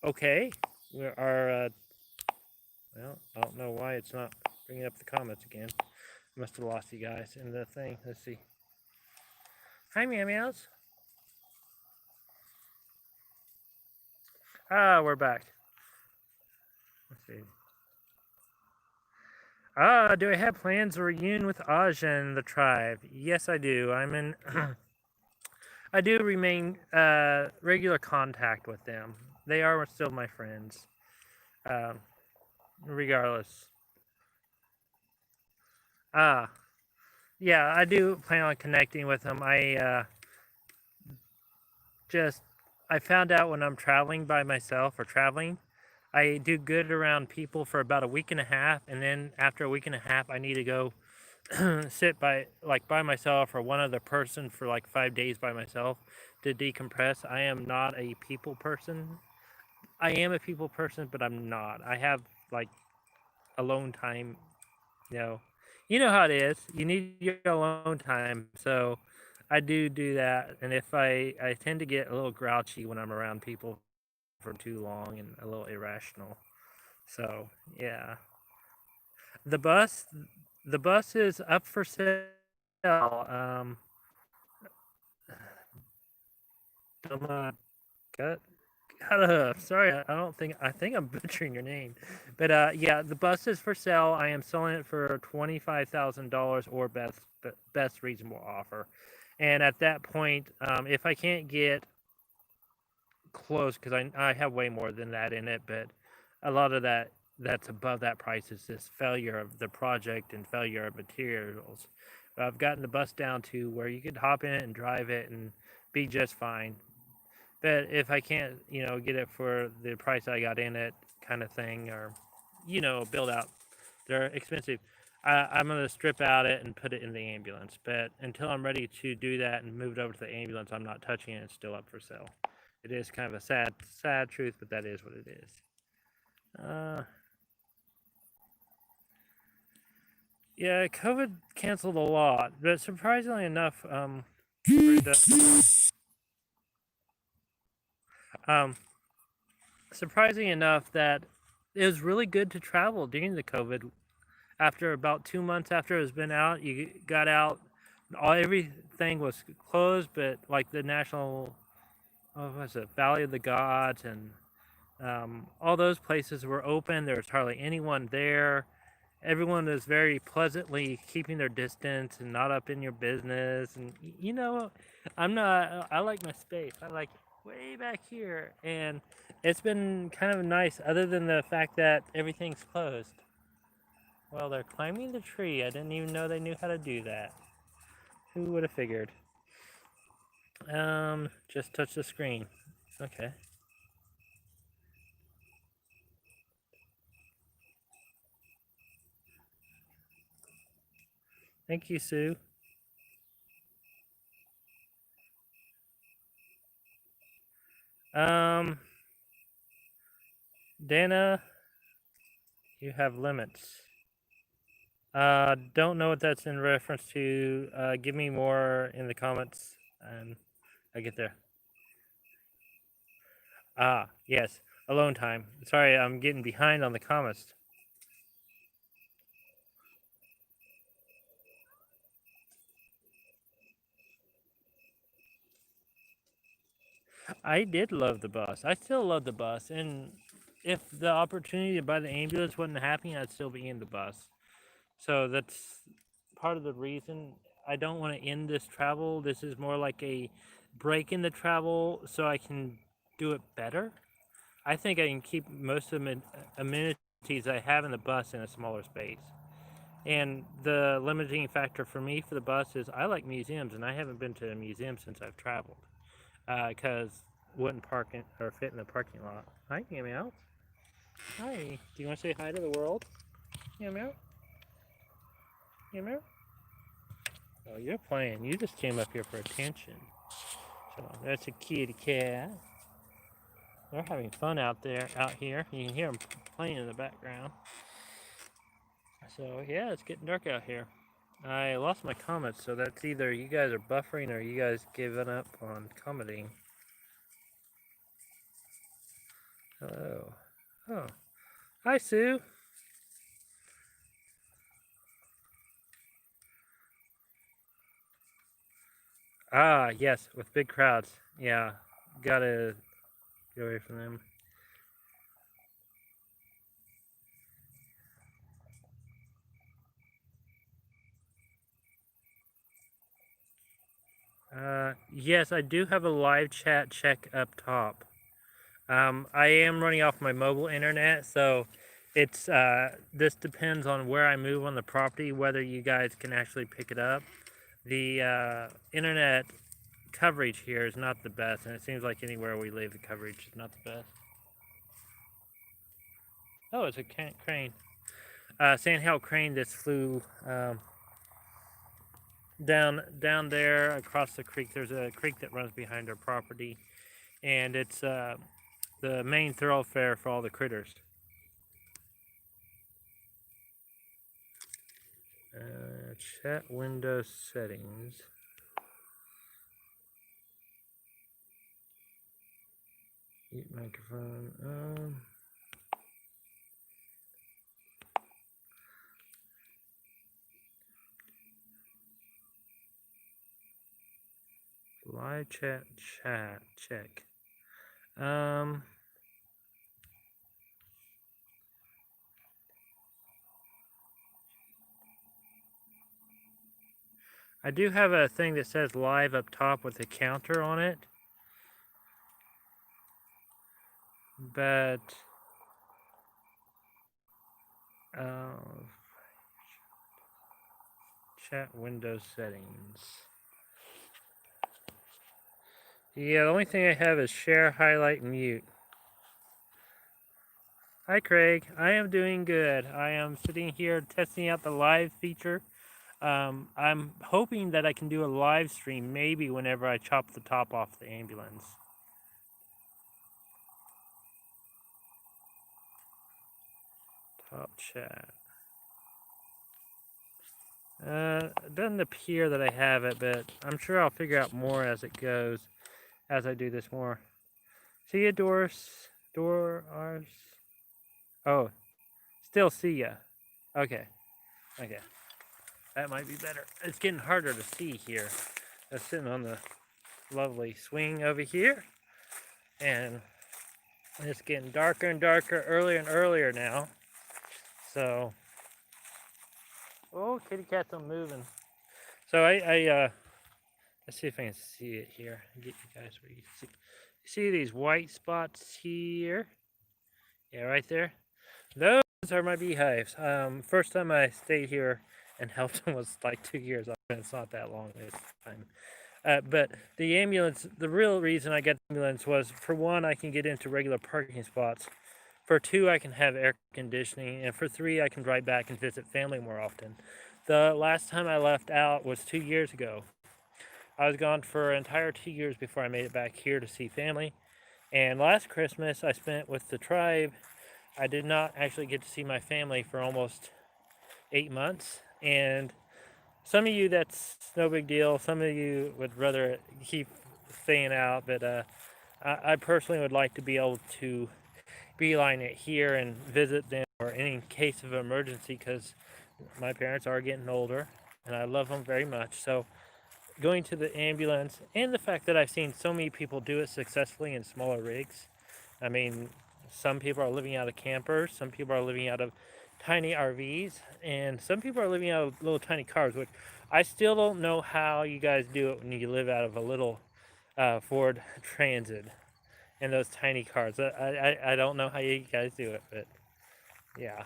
okay. Our well, I don't know why it's not bringing up the comments again. Must have lost you guys in the thing. Let's see. Hi, meow meows. Ah, we're back. Let's see. Do I have plans to reunion with Aj and the tribe? Yes, I do. I'm in. I do remain regular contact with them. They are still my friends, um, regardless. Ah, yeah, I do plan on connecting with them. Just I found out when I'm traveling by myself or traveling, I do good around people for about a week and a half, and then after a week and a half, I need to go sit by myself or one other person for like 5 days by myself to decompress. I am not a people person. I am a people person, but I'm not. I have like alone time. You know, you know how it is. You need your alone time, so I do that. And if I tend to get a little grouchy when I'm around people for too long and a little irrational. So yeah, the bus the bus is up for sale. Doma Gut. Sorry, I think I'm butchering your name, but yeah, the bus is for sale. I am selling it for $25,000 or best reasonable offer, and at that point, if I can't get close, because I have way more than that in it, but a lot of that's above that price is just failure of the project and failure of materials. But I've gotten the bus down to where you could hop in it and drive it and be just fine. But if I can't, get it for the price I got in it, kind of thing, or build out, they're expensive. I'm gonna strip out it and put it in the ambulance. But until I'm ready to do that and move it over to the ambulance, I'm not touching it. It's still up for sale. It is kind of a sad truth, but that is what it is. Yeah, COVID canceled a lot, but surprisingly enough, um, surprising enough that it was really good to travel during the COVID. After about 2 months after it was been out, you got out. Everything was closed, but like the national, what was it, Valley of the Gods, and all those places were open. There was hardly anyone there. Everyone was very pleasantly keeping their distance and not up in your business. And I'm not. I like my space. I like way back here, and it's been kind of nice. Other than the fact that everything's closed. Well, they're climbing the tree. I didn't even know they knew how to do that. Who would have figured? Just touch the screen. Okay. Thank you, Sue. Um, Dana, you have limits. Don't know what that's in reference to. Give me more in the comments, and I get there. Ah, yes, alone time. Sorry, I'm getting behind on the comments. I did love the bus. I still love the bus, and if the opportunity to buy the ambulance wasn't happening, I'd still be in the bus. So that's part of the reason I don't want to end this travel. This is more like a break in the travel so I can do it better. I think I can keep most of the amenities I have in the bus in a smaller space. And the limiting factor for me for the bus is I like museums, and I haven't been to a museum since I've traveled because wouldn't park in, or fit in the parking lot. Hi, Meow. Hi. Do you want to say hi to the world? Meow meow. Meow meow. Oh, you're playing. You just came up here for attention. So that's a kitty cat. They're having fun out here. You can hear them playing in the background. So yeah, it's getting dark out here. I lost my comments, so that's either you guys are buffering or you guys giving up on commenting. Hello. Oh. Hi, Sue. Ah, yes, with big crowds. Yeah, gotta get away from them. Yes, I do have a live chat check up top. I am running off my mobile internet, so it's this depends on where I move on the property, whether you guys can actually pick it up. The internet coverage here is not the best, and it seems like anywhere we live, the coverage is not the best. Oh, it's a crane. Sandhill crane that flew down there across the creek. There's a creek that runs behind our property, and it's the main thoroughfare for all the critters. Chat window settings. Mute microphone. Live chat check. I do have a thing that says live up top with a counter on it, but chat window settings. Yeah, the only thing I have is share, highlight, and mute. Hi, Craig. I am doing good. I am sitting here testing out the live feature. I'm hoping that I can do a live stream maybe whenever I chop the top off the ambulance. Top chat. It doesn't appear that I have it, but I'm sure I'll figure out more as it goes, as I do this more. See ya, Doris. Doors. Oh, still see ya. Okay. Okay. That might be better. It's getting harder to see here. I'm sitting on the lovely swing over here, and it's getting darker and darker, earlier and earlier now. So, oh, kitty cat's moving. So let's see if I can see it here. Get you guys where you can see these white spots here. Yeah, right there. Those are my beehives. First time I stayed here and helped them was like 2 years. It's not that long this time. But the ambulance, the real reason I got the ambulance was, for one, I can get into regular parking spots. For two, I can have air conditioning. And for three, I can drive back and visit family more often. The last time I left out was 2 years ago. I was gone for an entire 2 years before I made it back here to see family. And last Christmas, I spent with the tribe. I did not actually get to see my family for almost 8 months. And some of you, that's no big deal. Some of you would rather keep staying out, but I personally would like to be able to beeline it here and visit them, or in case of emergency, because my parents are getting older and I love them very much. So going to the ambulance, and the fact that I've seen so many people do it successfully in smaller rigs. I mean, some people are living out of campers, some people are living out of tiny RVs, and some people are living out of little tiny cars, which I still don't know how you guys do it when you live out of a little Ford Transit and those tiny cars. I don't know how you guys do it, but yeah.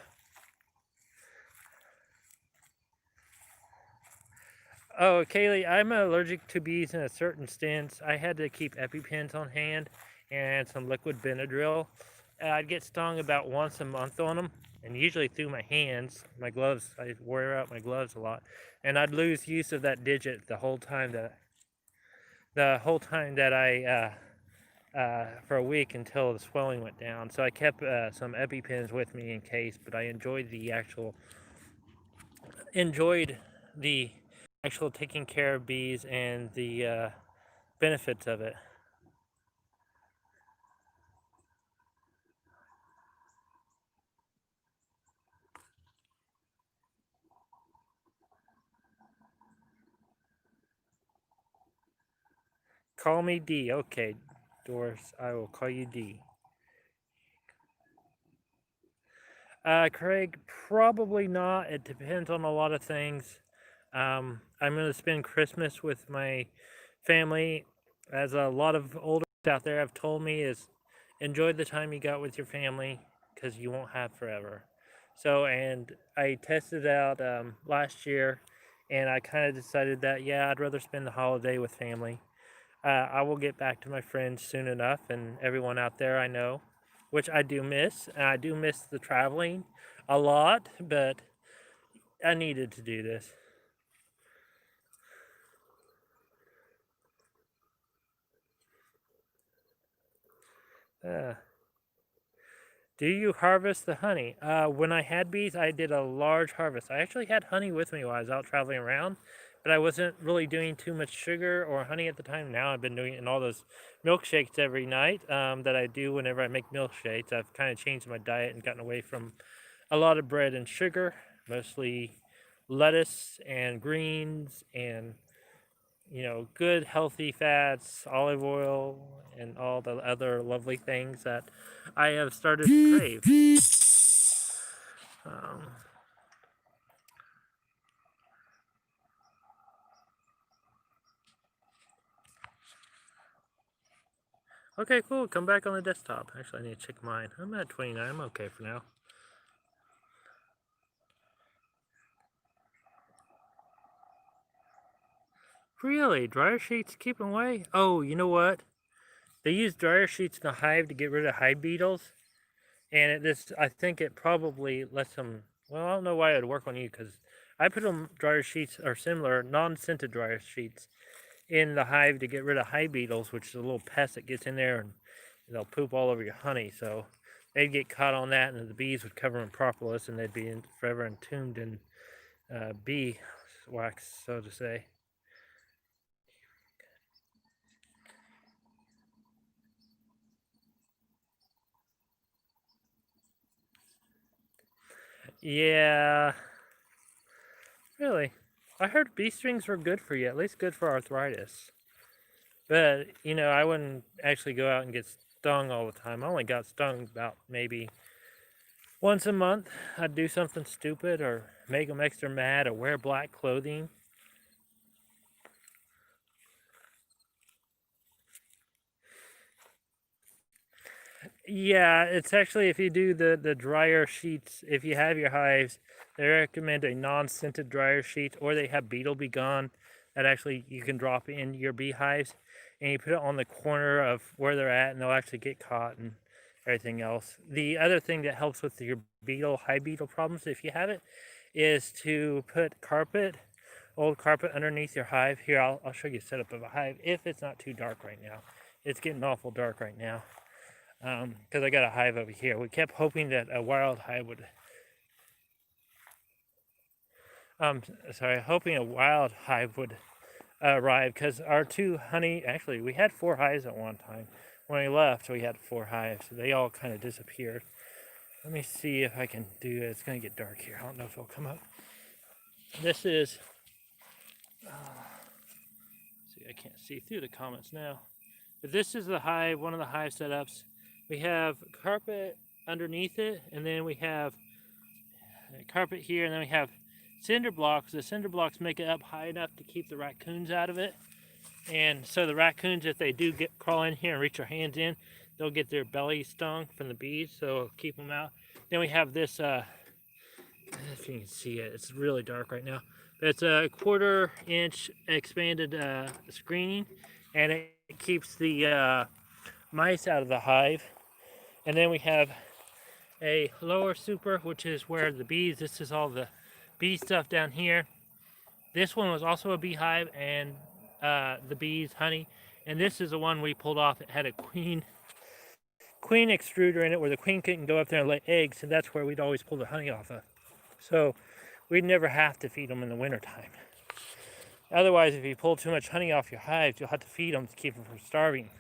Oh, Kaylee, I'm allergic to bees in a certain stance. I had to keep EpiPens on hand and some liquid Benadryl. I'd get stung about once a month on them, and usually through my hands. My gloves, I wear out my gloves a lot, and I'd lose use of that digit the whole time that I for a week until the swelling went down. So I kept some EpiPens with me in case, but I enjoyed the actual taking care of bees and the benefits of it. Call me D. Okay, Doris, I will call you D. Craig, probably not. It depends on a lot of things. I'm going to spend Christmas with my family, as a lot of older out there have told me, is enjoy the time you got with your family, because you won't have forever. So, and I tested out last year, and I kind of decided that, yeah, I'd rather spend the holiday with family. I will get back to my friends soon enough, and everyone out there I know, which I do miss. And I do miss the traveling a lot, but I needed to do this. Uh, do you harvest the honey? When I had bees, I did a large harvest. I actually had honey with me while I was out traveling around, but I wasn't really doing too much sugar or honey at the time. Now I've been doing it in all those milkshakes every night that I do whenever I make milkshakes. I've kind of changed my diet and gotten away from a lot of bread and sugar, mostly lettuce and greens and, good healthy fats, olive oil, and all the other lovely things that I have started to crave. Um, okay, cool. Come back on the desktop. Actually, I need to check mine. I'm at 29. I'm okay for now. Really? Dryer sheets keep them away? Oh, you know what? they use dryer sheets in the hive to get rid of hive beetles, and I think it probably lets them. Well, I don't know why it would work on you because I put them dryer sheets or similar non-scented dryer sheets in the hive to get rid of hive beetles, which is a little pest that gets in there and they'll poop all over your honey. So they'd get caught on that, and the bees would cover in propolis, and they'd be forever entombed in bee wax, so to say. Yeah, really. I heard bee stings were good for you, at least good for arthritis. But, I wouldn't actually go out and get stung all the time. I only got stung about maybe once a month. I'd do something stupid or make them extra mad or wear black clothing. Yeah, it's actually if you do the dryer sheets, if you have your hives, they recommend a non-scented dryer sheet, or they have Beetle Be Gone that actually you can drop in your beehives, and you put it on the corner of where they're at, and they'll actually get caught and everything else. The other thing that helps with your hive beetle problems, if you have it, is to put old carpet underneath your hive. Here, I'll show you a setup of a hive if it's not too dark right now. It's getting awful dark right now. Because I got a hive over here. We kept hoping that a wild hive would, hoping a wild hive would arrive, because our two honey, actually, we had 4 hives at one time. When we left, we had 4 hives. So they all kind of disappeared. Let me see if I can do it. It's going to get dark here. I don't know if it'll come up. This is, see, I can't see through the comments now. But this is the hive, one of the hive setups. We have carpet underneath it, and then we have carpet here, and then we have cinder blocks. The cinder blocks make it up high enough to keep the raccoons out of it. And so the raccoons, if they do crawl in here and reach their hands in, they'll get their belly stung from the bees, so keep them out. Then we have this, if you can see it, it's really dark right now. But it's a 1/4-inch expanded screening, and it keeps the mice out of the hive. And then we have a lower super, which is where the bees, this is all the bee stuff down here. This one was also a beehive, and the bees, honey. And this is the one we pulled off. It had a queen extruder in it where the queen couldn't go up there and lay eggs, and that's where we'd always pull the honey off of. So we'd never have to feed them in the wintertime. Otherwise, if you pull too much honey off your hives, you'll have to feed them to keep them from starving.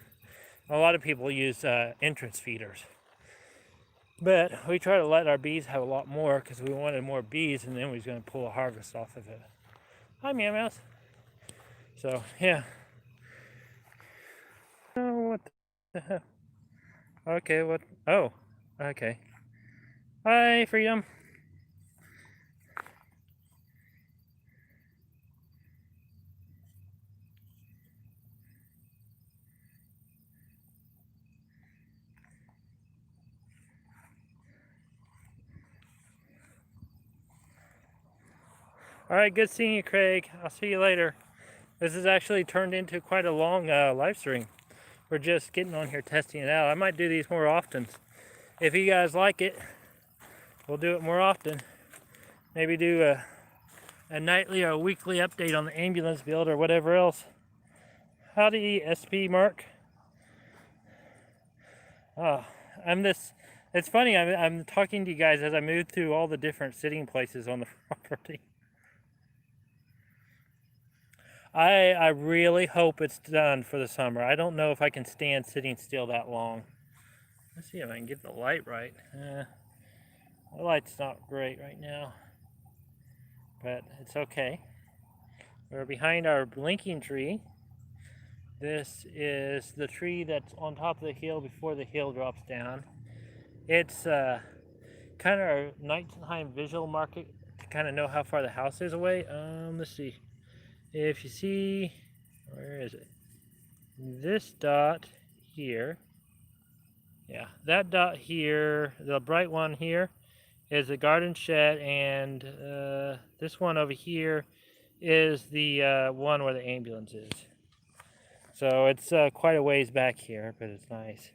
A lot of people use entrance feeders. But we try to let our bees have a lot more because we wanted more bees, and then we was going to pull a harvest off of it. Hi, Meow Mouse. So, yeah. Oh, what the hell? Okay, what? Oh, okay. Hi, Freedom. All right, good seeing you, Craig. I'll see you later. This has actually turned into quite a long live stream. We're just getting on here testing it out. I might do these more often. If you guys like it, we'll do it more often. Maybe do a nightly or a weekly update on the ambulance build or whatever else. Howdy, SP Mark. It's funny, I'm talking to you guys as I move through all the different sitting places on the property. I really hope it's done for the summer. I don't know if I can stand sitting still that long. Let's see if I can get the light right. The light's not great right now, but it's okay. We're behind our blinking tree. This is the tree that's on top of the hill before the hill drops down. It's kind of a nighttime visual marker to kind of know how far the house is away. Let's see. If you see, where is it? This dot here. Yeah, that dot here, the bright one here, is the garden shed, and this one over here is the one where the ambulance is. So it's quite a ways back here, but it's nice.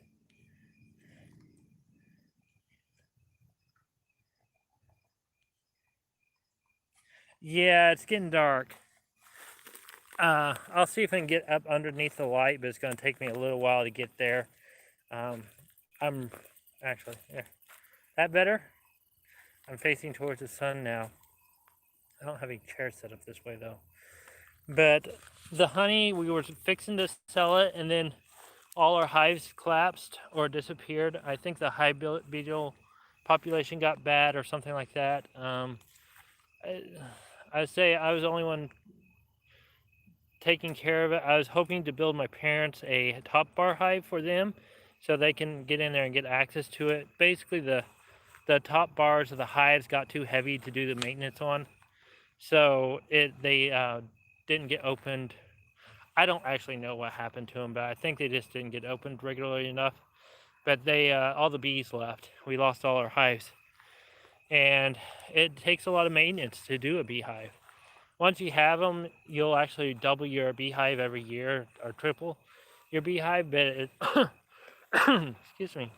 Yeah, it's getting dark. I'll see if I can get up underneath the light, but it's going to take me a little while to get there. I'm actually, yeah. That better? I'm facing towards the sun now. I don't have any chairs set up this way though. But the honey, we were fixing to sell it, and then all our hives collapsed or disappeared. I think the hive beetle population got bad or something like that. I'd say I was the only one taking care of it. I was hoping to build my parents a top bar hive for them so they can get in there and get access to it. Basically, the top bars of the hives got too heavy to do the maintenance on, so they didn't get opened. I don't actually know what happened to them, but I think they just didn't get opened regularly enough. But they all the bees left. We lost all our hives, and it takes a lot of maintenance to do a beehive. Once you have them, you'll actually double your beehive every year or triple your beehive. But it excuse me.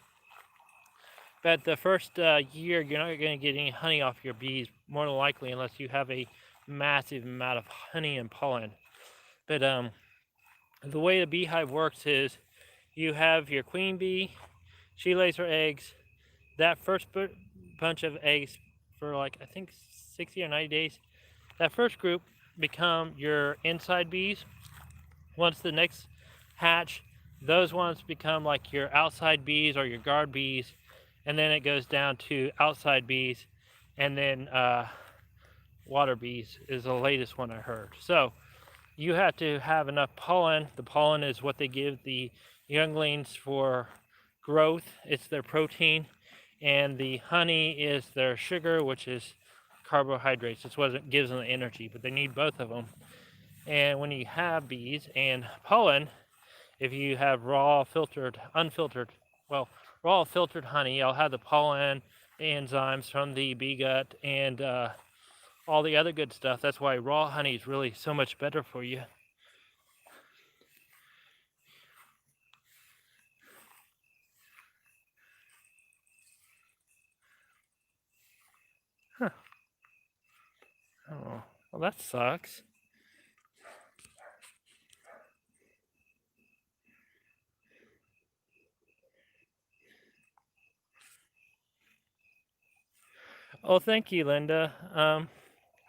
But the first year, you're not going to get any honey off your bees, more than likely, unless you have a massive amount of honey and pollen. But the way the beehive works is you have your queen bee, she lays her eggs. That first bunch of eggs for like, I think 60 or 90 days, that first group become your inside bees. Once the next hatch, those ones become like your outside bees or your guard bees, and then it goes down to outside bees, and then water bees is the latest one I heard. So you have to have enough pollen. The pollen is what they give the younglings for growth. It's their protein, and the honey is their sugar, which is carbohydrates. It's what gives them the energy, but they need both of them. And when you have bees and pollen, if you have raw filtered, unfiltered, well, raw filtered honey, I'll have the pollen, the enzymes from the bee gut, and all the other good stuff. That's why raw honey is really so much better for you. Huh. Oh, well, that sucks. Oh, thank you, Linda.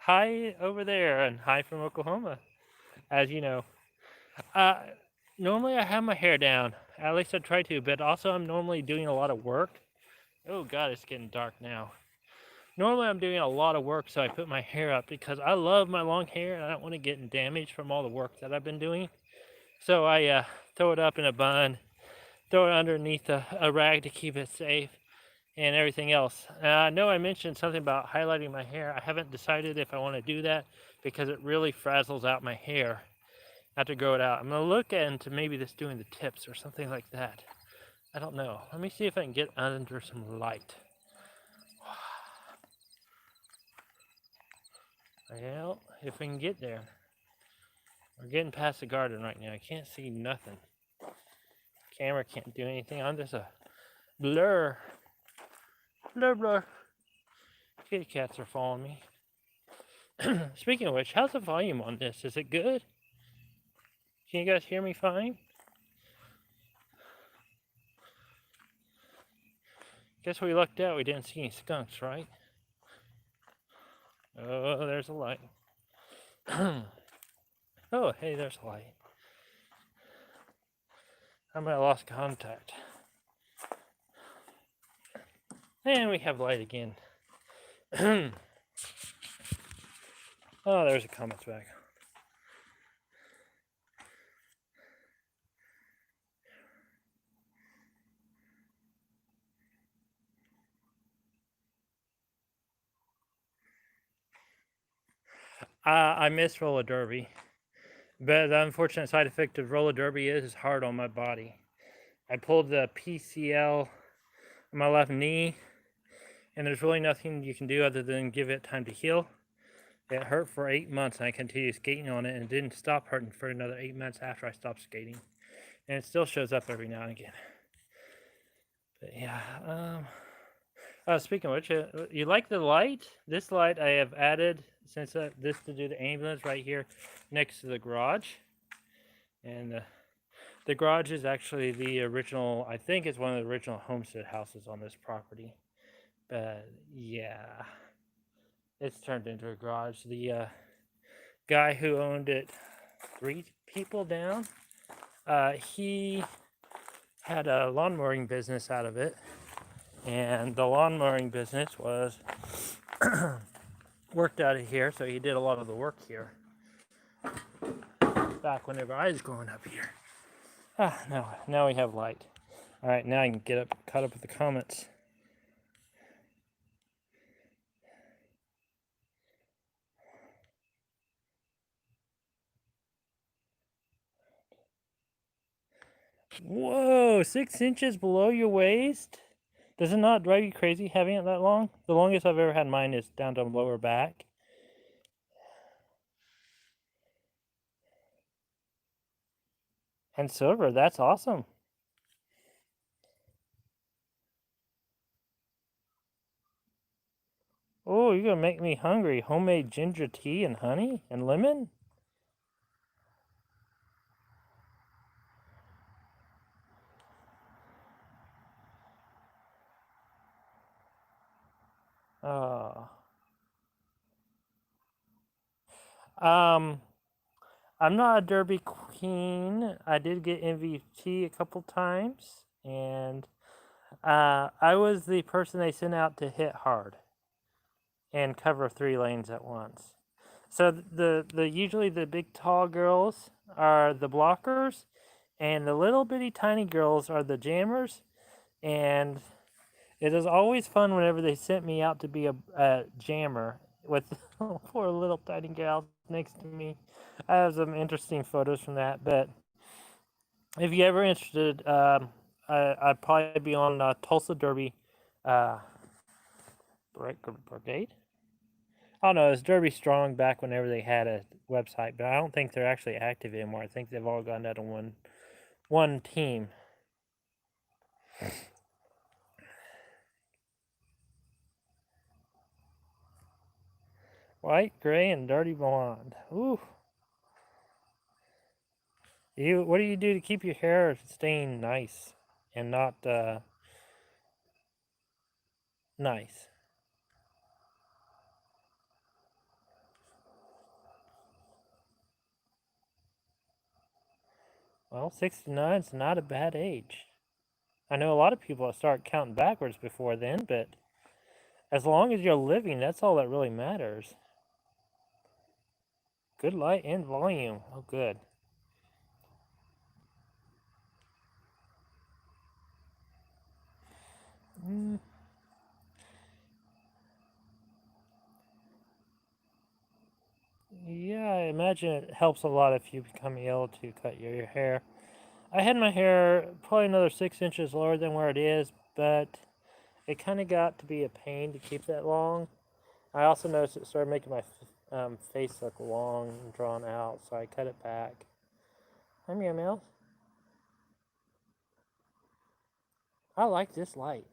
Hi over there, and hi from Oklahoma, as you know. Uh, Normally I have my hair down. At least I try to, but also I'm normally doing a lot of work. Oh God, it's getting dark now. Normally I'm doing a lot of work, so I put my hair up because I love my long hair and I don't want to get damaged from all the work that I've been doing. So I throw it up in a bun, throw it underneath a rag to keep it safe, and everything else. I know I mentioned something about highlighting my hair. I haven't decided if I want to do that because it really frazzles out my hair. I have to grow it out. I'm going to look into maybe just doing the tips or something like that. I don't know. Let me see if I can get under some light. Well, if we can get there. We're getting past the garden right now. I can't see nothing. Camera can't do anything. I'm just a blur. Blur, blur. Kitty cats are following me. Speaking of which, how's the volume on this? Is it good? Can you guys hear me fine? Guess we lucked out we didn't see any skunks, right? Oh, there's a light. Oh, hey, there's a light. I might have lost contact. And we have light again. Oh, there's a comments back. I miss roller derby, but the unfortunate side effect of roller derby is hard on my body. I pulled the PCL on my left knee, and there's really nothing you can do other than give it time to heal. It hurt for 8 months, and I continued skating on it, and it didn't stop hurting for another 8 months after I stopped skating. And it still shows up every now and again. But yeah, speaking of which, you like the light? This light I have added since this to do the ambulance right here next to the garage. And the garage is actually the original, I think it's one of the original homestead houses on this property. But yeah, it's turned into a garage. The guy who owned it 3 people down, he had a lawn mowing business out of it. And the lawn mowing business was worked out of here, so he did a lot of the work here. Back whenever I was growing up here. Now we have light. All right, now I can get caught up with the comments. Whoa, 6 inches below your waist? Does it not drive you crazy having it that long? The longest I've ever had mine is down to lower back. And silver, that's awesome. Oh, you're gonna make me hungry. Homemade ginger tea and honey and lemon? Oh. I'm not a derby queen. I did get MVP a couple times, and I was the person they sent out to hit hard and cover 3 lanes at once. So the usually the big tall girls are the blockers, and the little bitty tiny girls are the jammers. And it is always fun whenever they sent me out to be a jammer with 4 little tiny gals next to me. I have some interesting photos from that. But if you're ever interested, I'd probably be on Tulsa Derby uh, Brigade. I don't know. It's Derby Strong back whenever they had a website, but I don't think they're actually active anymore. I think they've all gone out on one team. White, gray, and dirty blonde. Ooh. What do you do to keep your hair staying nice and not nice? Well, 69 is not a bad age. I know a lot of people that start counting backwards before then, but as long as you're living, that's all that really matters. Good light and volume. Oh, good. Mm. Yeah, I imagine it helps a lot if you become ill to cut your hair. I had my hair probably another 6 inches lower than where it is, but it kind of got to be a pain to keep that long. I also noticed it started making my face look long and drawn out, so I cut it back. Hi, Meow Meow. I like this light.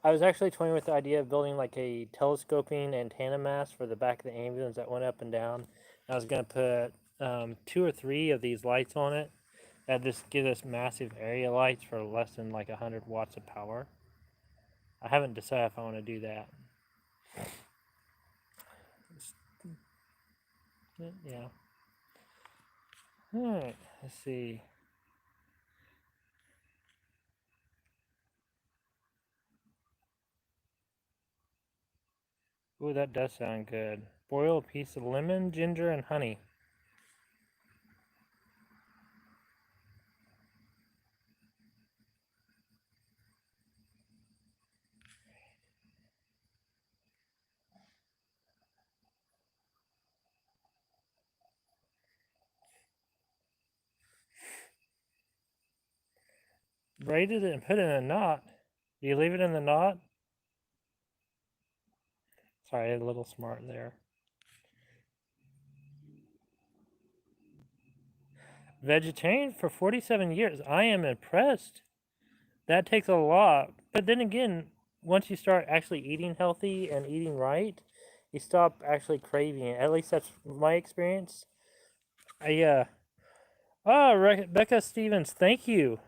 I was actually toying with the idea of building like a telescoping antenna mast for the back of the ambulance that went up and down. I was going to put 2 or 3 of these lights on it that just give us massive area lights for less than like 100 watts of power. I haven't decided if I want to do that. Yeah. Alright, let's see. Ooh, that does sound good. Boil a piece of lemon, ginger, and honey. Braided it and put it in a knot. Do you leave it in the knot? Sorry, a little smart there. Vegetarian for 47 years. I am impressed. That takes a lot. But then again, once you start actually eating healthy and eating right, you stop actually craving it. At least that's my experience. Rebecca Stevens, thank you.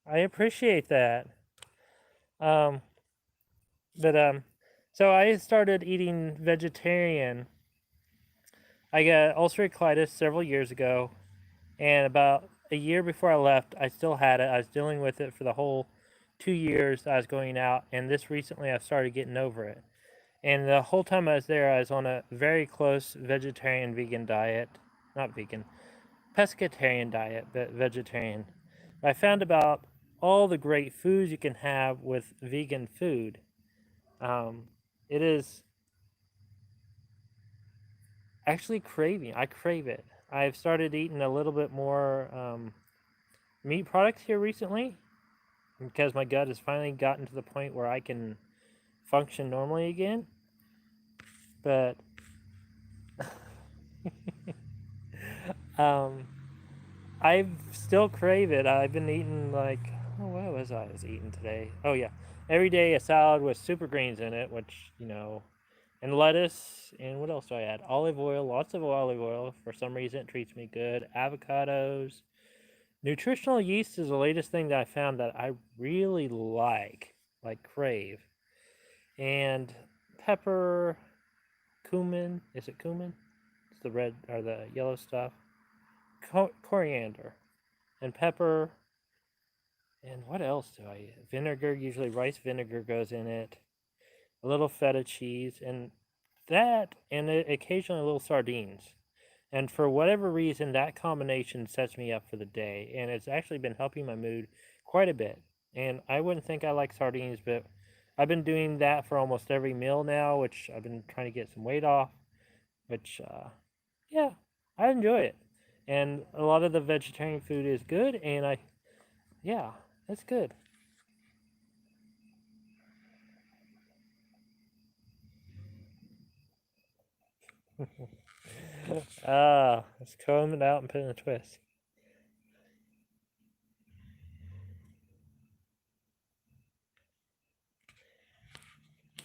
I appreciate that. Um, but so I started eating vegetarian. I got ulcerative colitis several years ago, and about a year before I left, I still had it. I was dealing with it for the whole 2 years I was going out, and this recently I started getting over it. And the whole time I was there, I was on a very close vegetarian vegan diet. Not vegan, pescatarian diet, but vegetarian. I found about all the great foods you can have with vegan food. Um, it is actually craving. I crave it. I've started eating a little bit more meat products here recently because my gut has finally gotten to the point where I can function normally again. But um, I still crave it. I've been eating what was I was eating today? Oh yeah, every day a salad with super greens in it, which and lettuce, and what else do I add? Olive oil, lots of olive oil. For some reason, it treats me good. Avocados. Nutritional yeast is the latest thing that I found that I really like crave. And pepper, cumin. Is it cumin? It's the red or the yellow stuff. Coriander and pepper. And what else do I use? Vinegar. Usually rice vinegar goes in it. A little feta cheese, and that, and occasionally little sardines. And for whatever reason, that combination sets me up for the day, and it's actually been helping my mood quite a bit. And I wouldn't think I like sardines, but I've been doing that for almost every meal now, which I've been trying to get some weight off. Which, yeah, I enjoy it. And a lot of the vegetarian food is good, and yeah, it's good. Let's comb it out and put in a twist.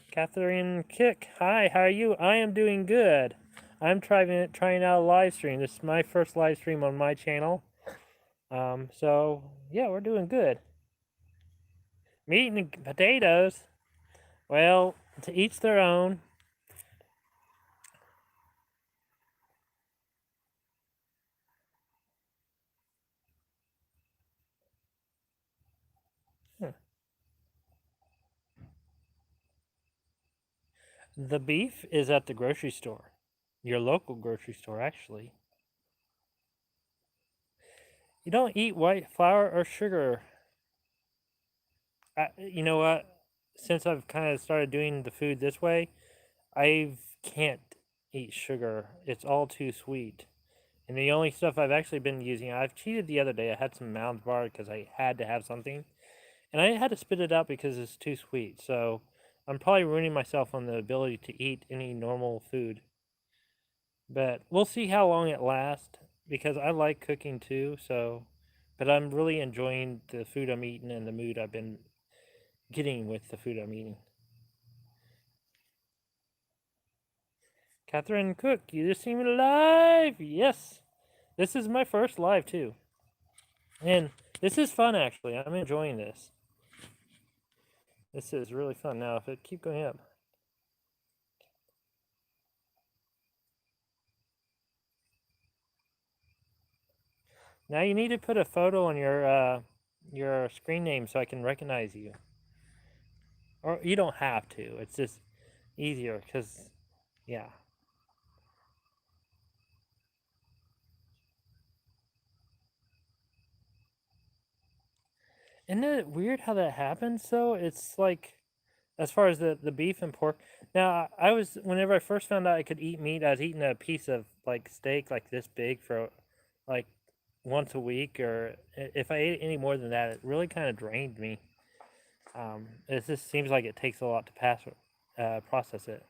Catherine Kick, hi, how are you? I am doing good. I'm trying out a live stream. This is my first live stream on my channel. So yeah, we're doing good. Meat and potatoes. Well, to each their own. Huh. The beef is at the grocery store. Your local grocery store, actually. You don't eat white flour or sugar. You know what? Since I've kind of started doing the food this way, I can't eat sugar. It's all too sweet. And the only stuff I've actually been using, I've cheated the other day. I had some Mounds Bar because I had to have something, and I had to spit it out because it's too sweet. So I'm probably ruining myself on the ability to eat any normal food. But we'll see how long it lasts because I like cooking too. But I'm really enjoying the food I'm eating and the mood I've been getting with the food I'm eating. Catherine Cook, you just seen me live. Yes, this is my first live too, and this is fun actually. I'm enjoying this. This is really fun. Now, if it keep going up, now you need to put a photo on your screen name so I can recognize you. Or you don't have to. It's just easier because, yeah. Isn't it weird how that happens? Though it's like, as far as the beef and pork. Now, I was whenever I first found out I could eat meat, I was eating a piece of like steak like this big for like once a week, or if I ate any more than that, it really kind of drained me. It just seems like it takes a lot to process it.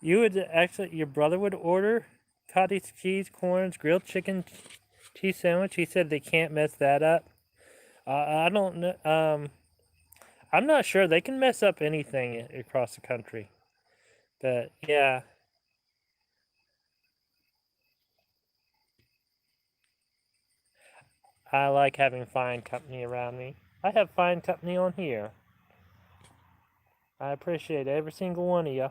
You would actually, your brother would order cottage cheese, corns, grilled chicken, cheese sandwich. He said they can't mess that up. I don't know. I'm not sure. They can mess up anything across the country. But yeah, I like having fine company around me. I have fine company on here. I appreciate every single one of you.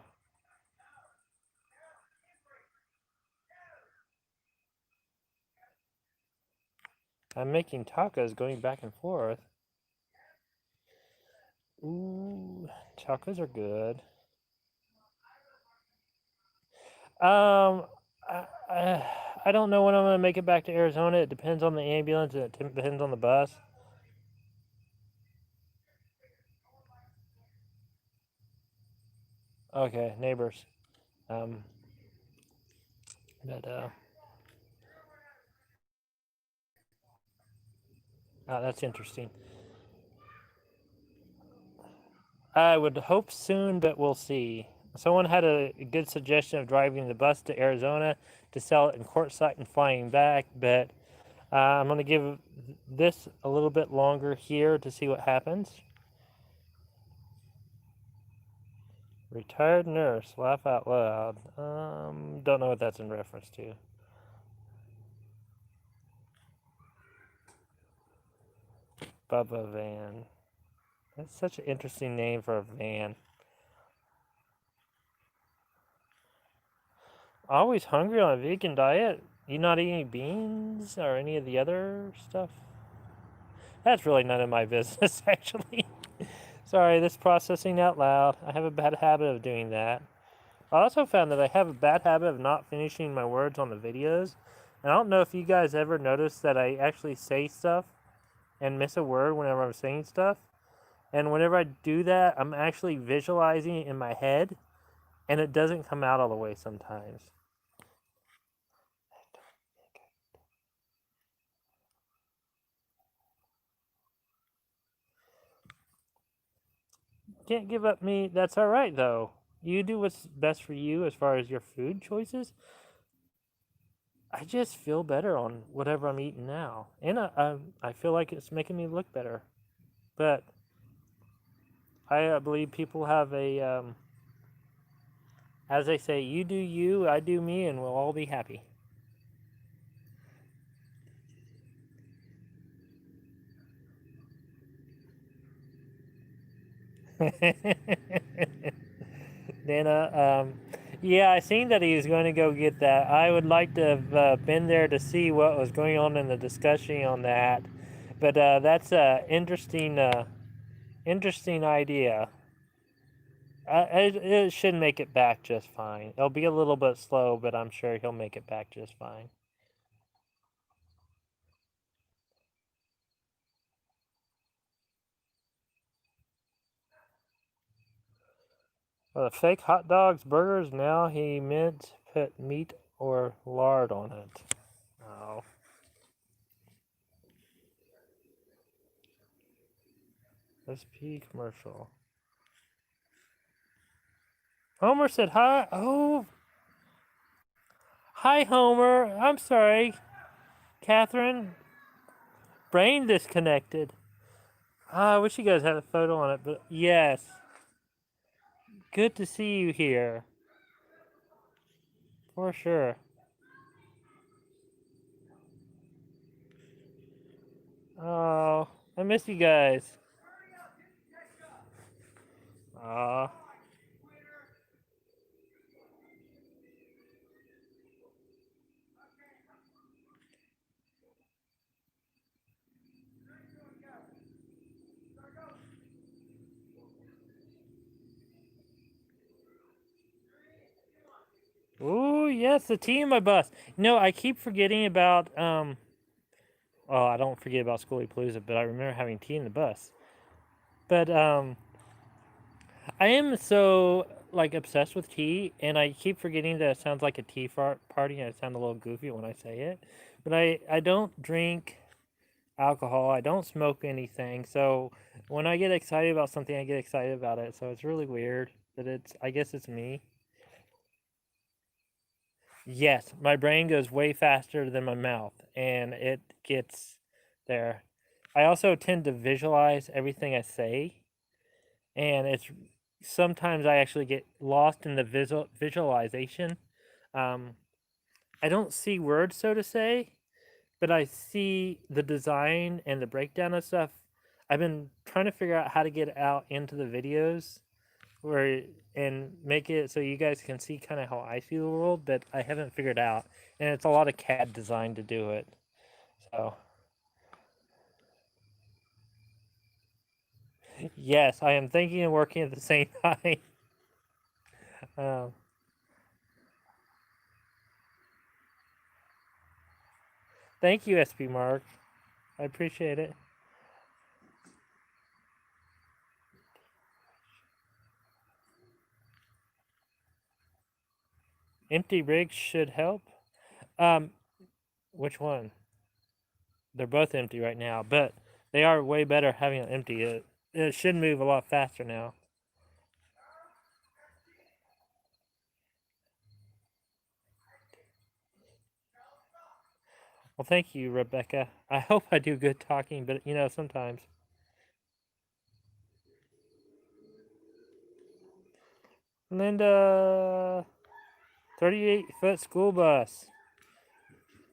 I'm making tacos going back and forth. Ooh, tacos are good. Um, I don't know when I'm gonna make it back to Arizona. It depends on the ambulance and it depends on the bus. Okay, neighbors. Um, but that's interesting. I would hope soon, but we'll see. Someone had a good suggestion of driving the bus to Arizona to sell it in Quartzsite and flying back, but I'm going to give this a little bit longer here to see what happens. Retired nurse, laugh out loud. Don't know what that's in reference to. Bubba Van. That's such an interesting name for a van. Always hungry on a vegan diet? You not eating beans or any of the other stuff? That's really none of my business, actually. Sorry, this processing out loud. I have a bad habit of doing that. I also found that I have a bad habit of not finishing my words on the videos. And I don't know if you guys ever noticed that I actually say stuff and miss a word whenever I'm saying stuff. And whenever I do that, I'm actually visualizing it in my head, and it doesn't come out all the way sometimes. Can't give up me. That's all right, though. You do what's best for you as far as your food choices. I just feel better on whatever I'm eating now, and I feel like it's making me look better. But I believe people have a, as they say, you do you, I do me, and we'll all be happy. Dana, yeah, I seen that he was going to go get that. I would like to have been there to see what was going on in the discussion on that. But that's a interesting idea. It should make it back just fine. It'll be a little bit slow, but I'm sure he'll make it back just fine. The fake hot dogs, burgers, now he meant put meat or lard on it. Oh. SP commercial. Homer said hi. Oh, hi, Homer. I'm sorry, Catherine. Brain disconnected. I wish you guys had a photo on it, but yes. Good to see you here. For sure. Oh, I miss you guys. Aw. Ooh, yes, the tea in my bus. No, I keep forgetting about oh, I don't forget about Schoolie Palooza, but I remember having tea in the bus. But I am so like obsessed with tea, and I keep forgetting that it sounds like a tea party, and it sounds a little goofy when I say it. But I don't drink alcohol. I don't smoke anything. So when I get excited about something, I get excited about it. So it's really weird, but it's I guess it's me. Yes, my brain goes way faster than my mouth, and it gets there. I also tend to visualize everything I say, and it's sometimes I actually get lost in the visualization. Um, I don't see words, so to say, but I see the design and the breakdown of stuff. I've been trying to figure out how to get out into the videos where and make it so you guys can see kind of how I see the world, but I haven't figured out. And it's a lot of CAD design to do it. So yes, I am thinking and working at the same time. um, Thank you, SP Mark. I appreciate it. Empty rigs should help. Um, which one? They're both empty right now, but they are way better having it empty. It should move a lot faster now. Well, thank you, Rebecca. I hope I do good talking, but sometimes. Linda, 38-foot school bus.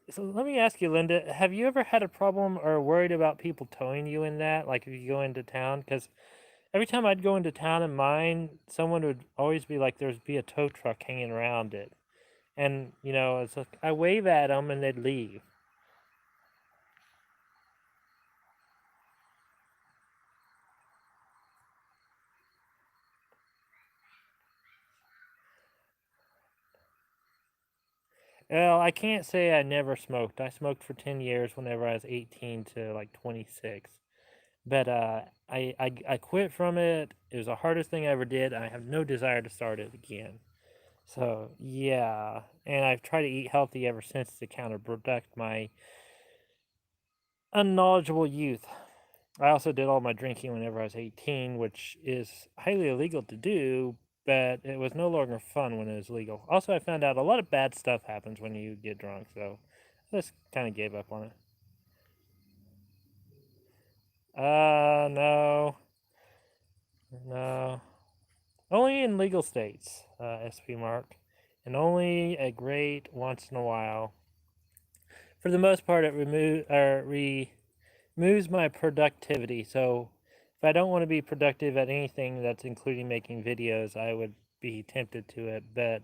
So let me ask you, Linda, have you ever had a problem or worried about people towing you in that? Like if you go into town? Because every time I'd go into town in mine, someone would always be like, there'd be a tow truck hanging around it. And, it's like I wave at them and they'd leave. Well, I can't say I never smoked. I smoked for 10 years whenever I was 18 to like 26. But I quit from it. It was the hardest thing I ever did. I have no desire to start it again. So, yeah. And I've tried to eat healthy ever since to counterproduct my unknowledgeable youth. I also did all my drinking whenever I was 18, which is highly illegal to do, but it was no longer fun when it was legal. Also, I found out a lot of bad stuff happens when you get drunk, so I just kind of gave up on it. No. No. Only in legal states, SP Mark. And only a great once in a while. For the most part, it removes my productivity. So if I don't want to be productive at anything that's including making videos, I would be tempted to it. But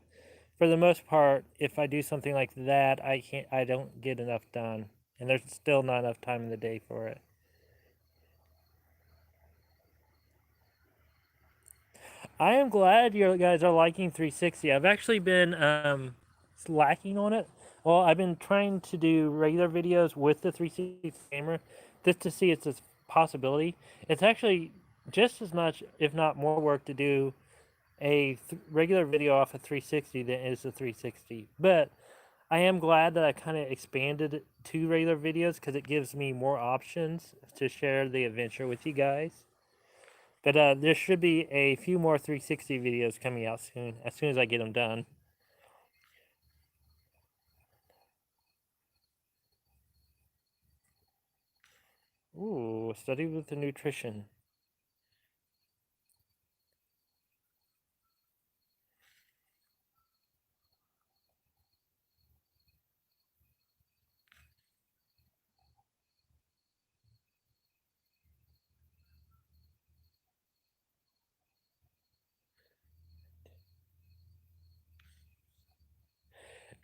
for the most part, if I do something like that, I don't get enough done. And there's still not enough time in the day for it. I am glad you guys are liking 360. I've actually been slacking on it. Well, I've been trying to do regular videos with the 360 camera just to see it's a possibility. It's actually just as much, if not more, work to do a regular video off of 360 than is the 360. But I am glad that I kind of expanded it to regular videos because it gives me more options to share the adventure with you guys. But there should be a few more 360 videos coming out soon, as soon as I get them done. Ooh, study with the nutrition.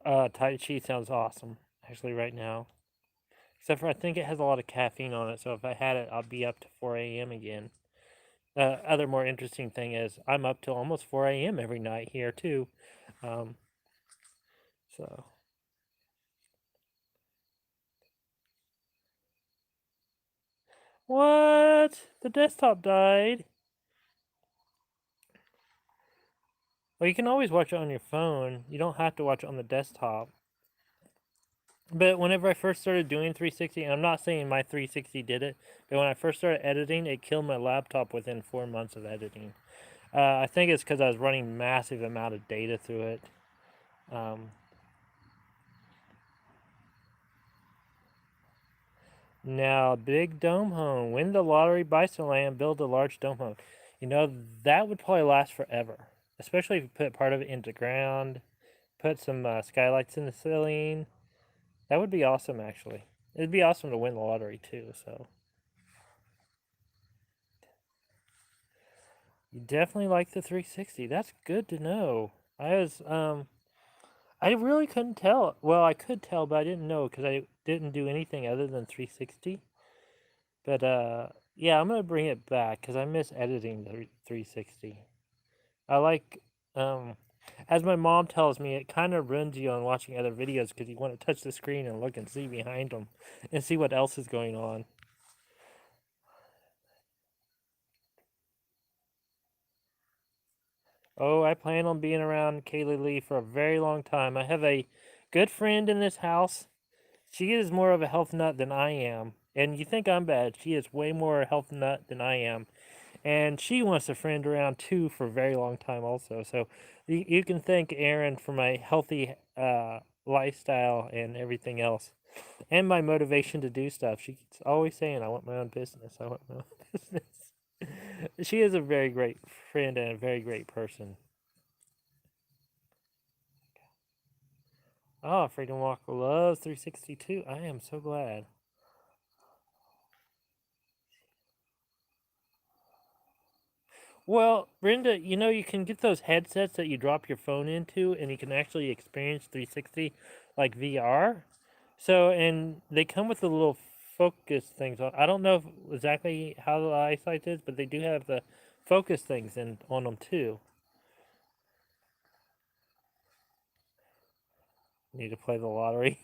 Tai Chi sounds awesome, actually, right now. Except for I think it has a lot of caffeine on it, so if I had it, I'd be up to 4 a.m. again. Other more interesting thing is I'm up till almost 4 a.m. every night here, too. Um, so, what? The desktop died? Well, you can always watch it on your phone. You don't have to watch it on the desktop. But whenever I first started doing 360, and I'm not saying my 360 did it, but when I first started editing, it killed my laptop within 4 months of editing. I think it's because I was running massive amount of data through it. Um, Now, big dome home. Win the lottery, buy some land, build a large dome home. You know, that would probably last forever. Especially if you put part of it into ground, put some skylights in the ceiling. That would be awesome, actually. It'd be awesome to win the lottery, too, so. You definitely like the 360. That's good to know. I really couldn't tell. Well, I could tell, but I didn't know because I didn't do anything other than 360. But yeah, I'm gonna bring it back because I miss editing the 360. I like, um, as my mom tells me, it kind of ruins you on watching other videos because you want to touch the screen and look and see behind them and see what else is going on. Oh, I plan on being around Kaylee Lee for a very long time. I have a good friend in this house. She is more of a health nut than I am. And you think I'm bad. She is way more a health nut than I am. And she wants a friend around too for a very long time also. So you can thank Aaron for my healthy lifestyle and everything else. And my motivation to do stuff. She's always saying, I want my own business. I want my own business. She is a very great friend and a very great person. Oh, Freedom Walker loves 362. I am so glad. Well, Brenda, you know, you can get those headsets that you drop your phone into and you can actually experience 360 like VR. So, and they come with the little focus things. I don't know exactly how the eyesight is, but they do have the focus things on them too. Need to play the lottery.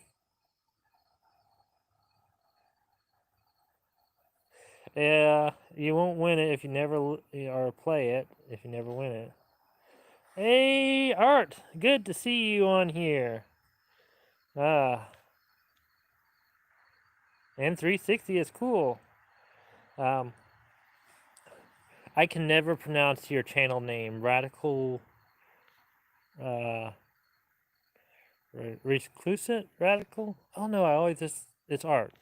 Yeah, you won't win it if you never or play it if you never win it. Hey, Art, good to see you on here. Ah, and 360 is cool. Um, I can never pronounce your channel name. Radical, uh, reclusant radical. Oh no, I always just it's Art.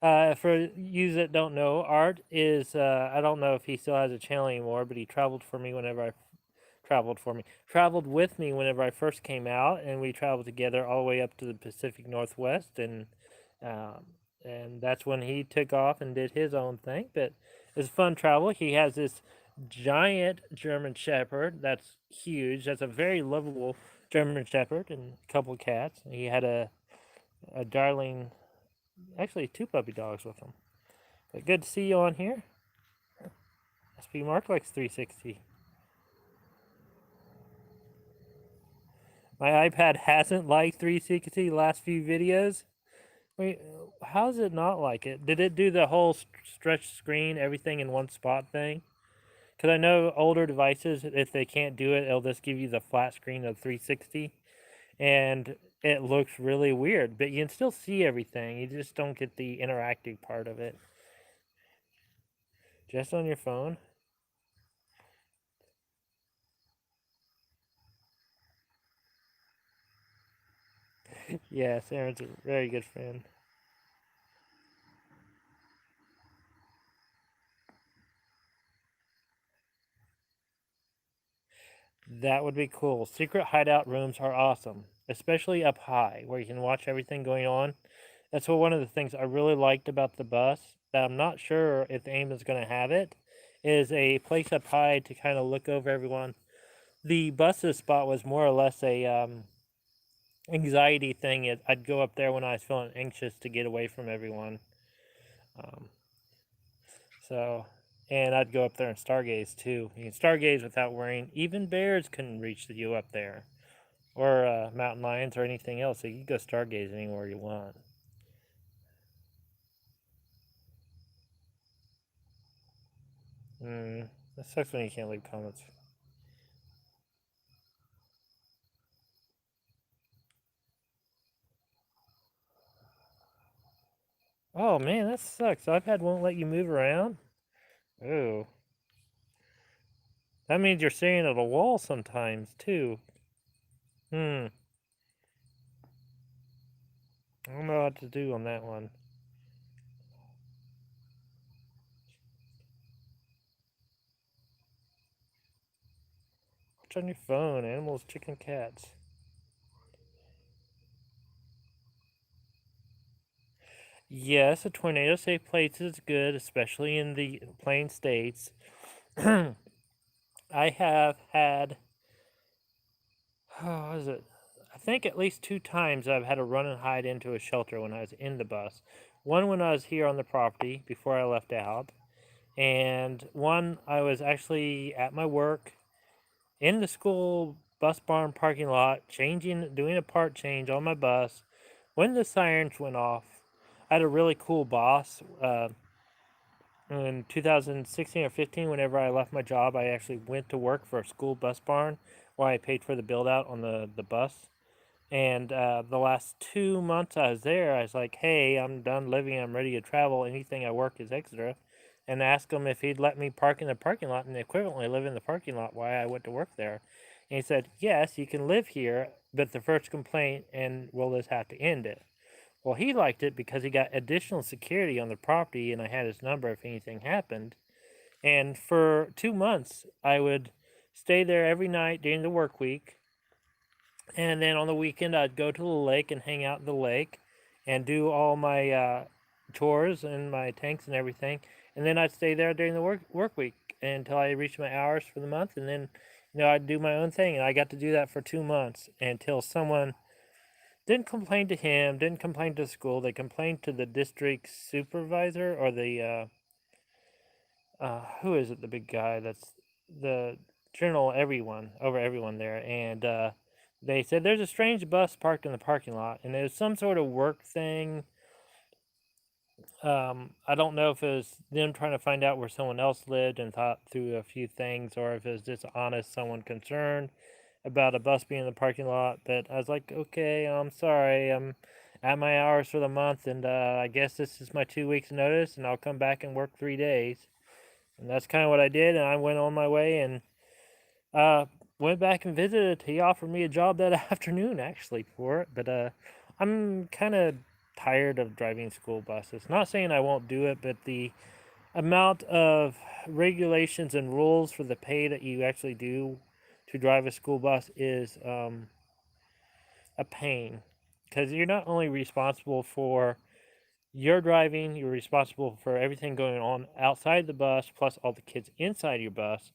For you that don't know, Art is I don't know if he still has a channel anymore, but he traveled for me whenever I traveled with me whenever I first came out, and we traveled together all the way up to the Pacific Northwest, um, and that's when he took off and did his own thing. But it's fun travel. He has this giant German Shepherd that's huge. That's a very lovable German Shepherd and a couple of cats. He had a darling, actually two puppy dogs with him. But good to see you on here. SP Mark likes 360. My iPad hasn't liked 360 the last few videos. Wait, how's it not like it? Did it do the whole stretch screen, everything in one spot thing? Because I know older devices, if they can't do it, it'll just give you the flat screen of 360. And it looks really weird, but you can still see everything. You just don't get the interactive part of it. Just on your phone? Yes, Aaron's a very good friend. That would be cool. Secret hideout rooms are awesome, especially up high where you can watch everything going on. That's what one of the things I really liked about the bus that I'm not sure if AIM is going to have it is a place up high to kind of look over everyone. The bus's spot was more or less a anxiety thing. I'd go up there when I was feeling anxious to get away from everyone. Um, so, and I'd go up there and stargaze too. You can stargaze without worrying. Even bears couldn't reach you up there, or mountain lions or anything else. So you can go stargaze anywhere you want. That sucks when you can't leave comments. Oh man, that sucks. iPad won't let you move around. Oh, that means you're staring at a wall sometimes too. Hmm. I don't know what to do on that one. watch on your phone. Animals, chicken, cats. Yes, a tornado safe place is good, especially in the plain states. I have had, oh, what is it? I think at least 2 times I've had to run and hide into a shelter when I was in the bus. One when I was here on the property before I left out, and one I was actually at my work in the school bus barn parking lot, doing a part change on my bus. When the sirens went off, I had a really cool boss. In 2016 or 15, whenever I left my job, I actually went to work for a school bus barn while I paid for the build out on the bus. And the last 2 months I was there, I was like, hey, I'm done living. I'm ready to travel. Anything I work is extra. And asked him if he'd let me park in the parking lot and equivalently live in the parking lot while I went to work there. And he said, yes, you can live here, but the first complaint, and we'll just have to end it. Well, he liked it because he got additional security on the property and I had his number if anything happened. And for 2 months, I would stay there every night during the work week. And then on the weekend, I'd go to the lake and hang out in the lake and do all my chores and my tanks and everything. And then I'd stay there during the work week until I reached my hours for the month. And then, I'd do my own thing. And I got to do that for 2 months until someone didn't complain to him, didn't complain to the school. They complained to the district supervisor or the who is it? The big guy that's the journal everyone over everyone there, and they said there's a strange bus parked in the parking lot, and it was some sort of work thing. I don't know if it was them trying to find out where someone else lived and thought through a few things, or if it was just honest someone concerned about a bus being in the parking lot. But I was like, okay, I'm sorry, I'm at my hours for the month, and I guess this is my 2 weeks notice, and I'll come back and work 3 days. And that's kind of what I did, and I went on my way and uh, went back and visited. He offered me a job that afternoon, actually, for it. But I'm kind of tired of driving school buses. Not saying I won't do it, but the amount of regulations and rules for the pay that you actually do to drive a school bus is a pain. Because you're not only responsible for your driving, you're responsible for everything going on outside the bus, plus all the kids inside your bus,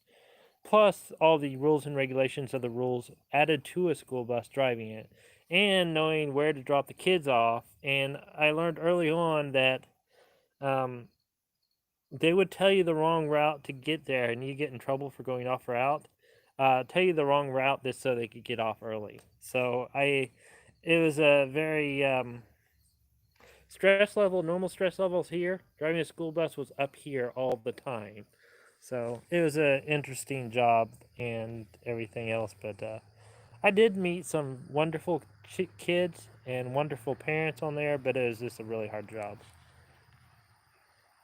plus all the rules and regulations of the rules added to a school bus driving it, and knowing where to drop the kids off. And I learned early on that um, they would tell you the wrong route to get there, and you get in trouble for going off route. Tell you the wrong route just so they could get off early. So it was a very stress level, normal stress levels here. Driving a school bus was up here all the time. So it was an interesting job and everything else. But I did meet some wonderful kids and wonderful parents on there, but it was just a really hard job.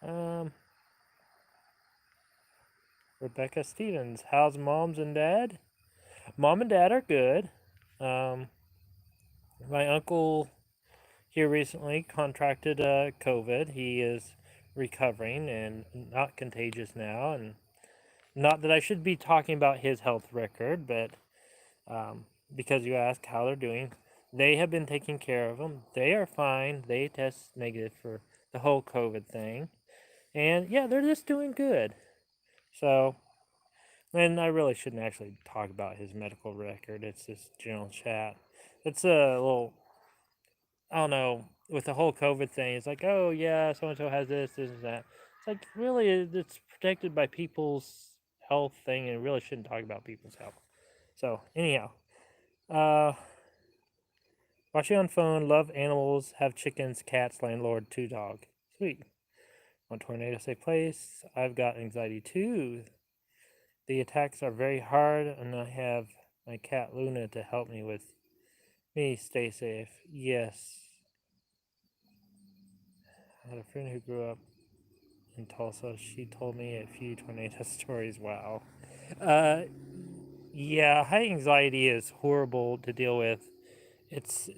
Um, Rebecca Stevens, how's moms and dad? Mom and dad are good. Um, my uncle here recently contracted COVID. He is recovering and not contagious now. And not that I should be talking about his health record, but because you asked how they're doing, they have been taking care of him. They are fine. They test negative for the whole COVID thing. And yeah, they're just doing good. So, and I really shouldn't actually talk about his medical record. It's just general chat. It's a little, I don't know, with the whole COVID thing. It's like, oh yeah, so and so has this and that. It's like, really, it's protected by people's health thing, and really shouldn't talk about people's health. So, anyhow, uh, watching on phone, love animals, have chickens, cats, landlord, 2 dog. Sweet. On tornado safe place, I've got anxiety too. The attacks are very hard, and I have my cat Luna to help me stay safe. Yes. I had a friend who grew up in Tulsa. She told me a few tornado stories. Wow. Uh, yeah, high anxiety is horrible to deal with. It's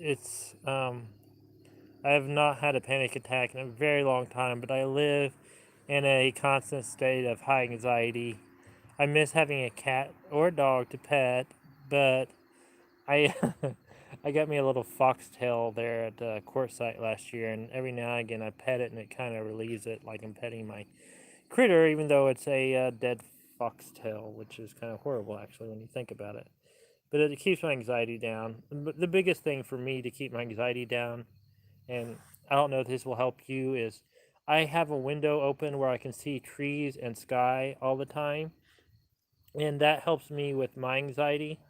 I have not had a panic attack in a very long time, but I live in a constant state of high anxiety. I miss having a cat or a dog to pet, but I I got me a little foxtail there at the Quartzsite last year, and every now and again I pet it, and it kind of relieves it like I'm petting my critter, even though it's a dead foxtail, which is kind of horrible actually when you think about it. But it keeps my anxiety down. The biggest thing for me to keep my anxiety down, and I don't know if this will help you, is I have a window open where I can see trees and sky all the time, and that helps me with my anxiety.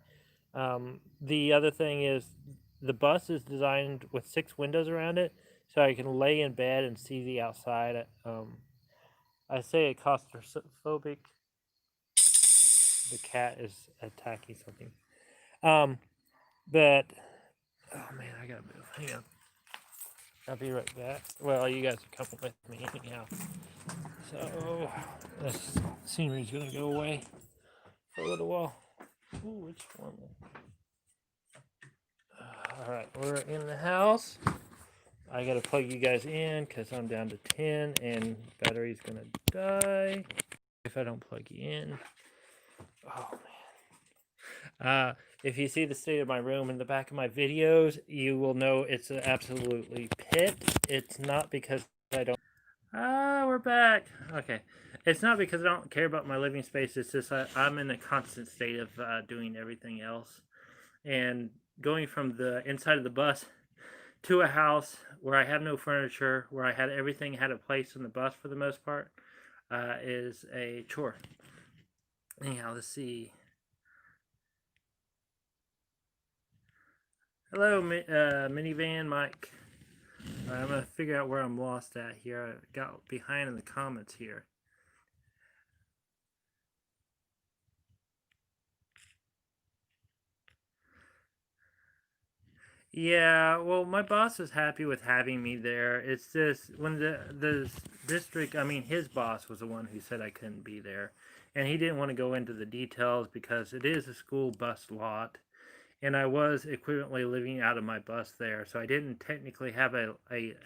The other thing is the bus is designed with 6 windows around it, so I can lay in bed and see the outside. I say it claustrophobic. The cat is attacking something. Um, but oh man, I gotta move. Hang on. I'll be right back. Well, you guys are coming with me anyhow. So this scenery's gonna go away for a little while. Ooh, which one? All right, we're in the house. I gotta plug you guys in because I'm down to 10 and battery's gonna die if I don't plug you in. Oh man. If you see the state of my room in the back of my videos, you will know it's absolutely pit. It's not because I don't. We're back. Okay. It's not because I don't care about my living space. It's just I'm in a constant state of doing everything else. And going from the inside of the bus to a house where I have no furniture, where I had everything had a place in the bus for the most part, is a chore. Anyhow, let's see. Hello, minivan Mike. I'm gonna figure out where I'm lost at here. I got behind in the comments here. Yeah, well, my boss was happy with having me there. It's just when the district, I mean, his boss was the one who said I couldn't be there, and he didn't want to go into the details because it is a school bus lot, and I was equivalently living out of my bus there, so I didn't technically have a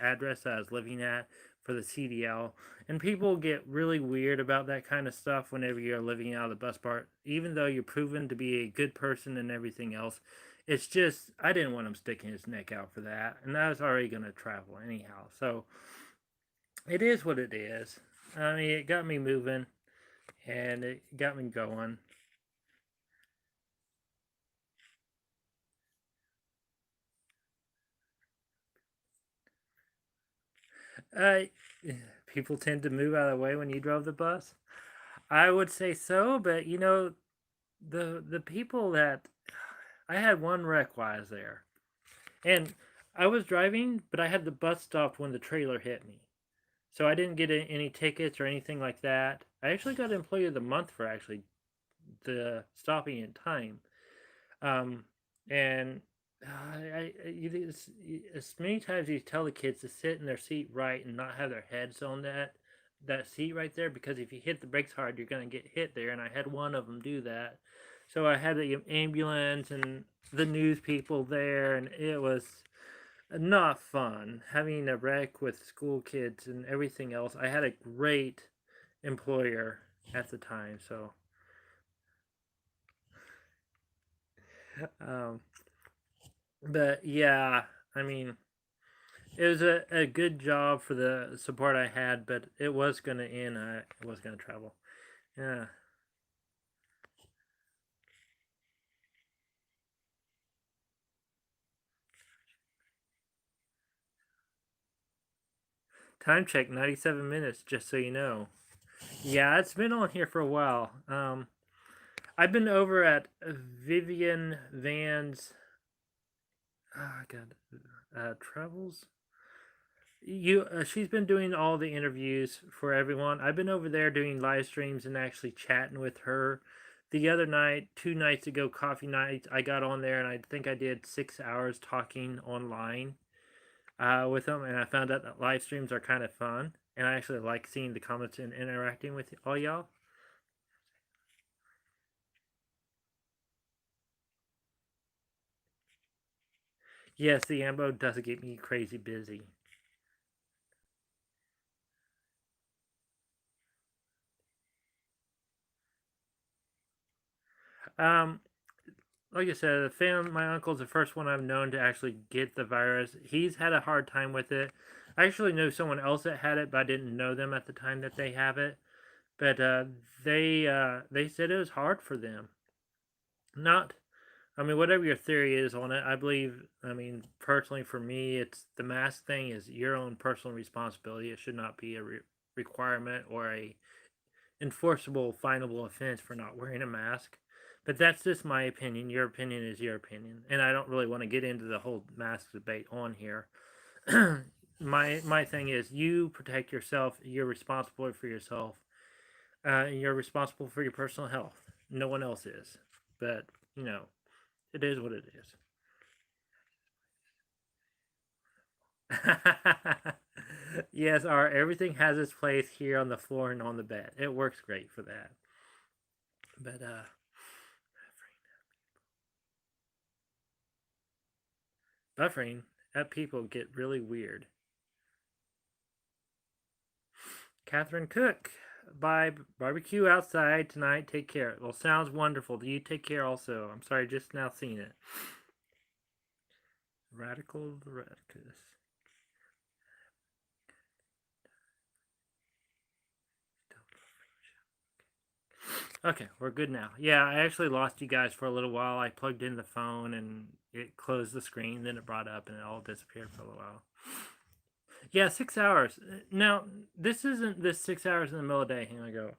address that I was living at for the CDL. And people get really weird about that kind of stuff whenever you're living out of the bus part, even though you're proven to be a good person and everything else. It's just I didn't want him sticking his neck out for that, and I was already going to travel anyhow. So it is what it is. I mean, it got me moving, and it got me going. Uh, People tend to move out of the way when you drove the bus. I would say so, but you know, the people that I had one wreck while I was there, and I was driving, but I had the bus stopped when the trailer hit me, so I didn't get any tickets or anything like that. I actually got Employee of the Month for actually the stopping in time. Um, and as many times you tell the kids to sit in their seat right and not have their heads on that seat right there, because if you hit the brakes hard, you're gonna get hit there. And I had one of them do that, so I had the ambulance and the news people there, and it was not fun having a wreck with school kids and everything else. I had a great employer at the time, so um, but yeah, I mean, it was a good job for the support I had, but it was going to end. I was going to travel. Yeah. Time check 97 minutes, just so you know. Yeah, it's been on here for a while. I've been over at Vivian Van's. Oh, God. Travels? She's been doing all the interviews for everyone. I've been over there doing live streams and actually chatting with her. The other night, 2 nights ago, coffee night, I got on there and I think I did 6 hours talking online with them, and I found out that live streams are kind of fun, and I actually like seeing the comments and interacting with all y'all. Yes, the ambo does get me crazy busy. Um, like I said, my uncle's the first one I've known to actually get the virus. He's had a hard time with it. I actually know someone else that had it, but I didn't know them at the time that they have it. But they said it was hard for them. Not, I mean, whatever your theory is on it, I believe. I mean, personally, for me, it's the mask thing is your own personal responsibility. It should not be a requirement or a enforceable, finable offense for not wearing a mask. But that's just my opinion. Your opinion is your opinion, and I don't really want to get into the whole mask debate on here. My thing is, you protect yourself. You're responsible for yourself. You're responsible for your personal health. No one else is. But you know, it is what it is. Yes, our everything has its place here on the floor and on the bed. It works great for that. But buffering, that people get really weird. Catherine Cook, bye. Barbecue outside tonight. Take care. Well, sounds wonderful. Do you take care also? I'm sorry, just now seeing it. Radical Radicus. Okay, we're good now. Yeah, I actually lost you guys for a little while. I plugged in the phone and it closed the screen, then it brought up and it all disappeared for a little while. Yeah, 6 hours. Now, this isn't this 6 hours in the middle of the day. Hang on, I go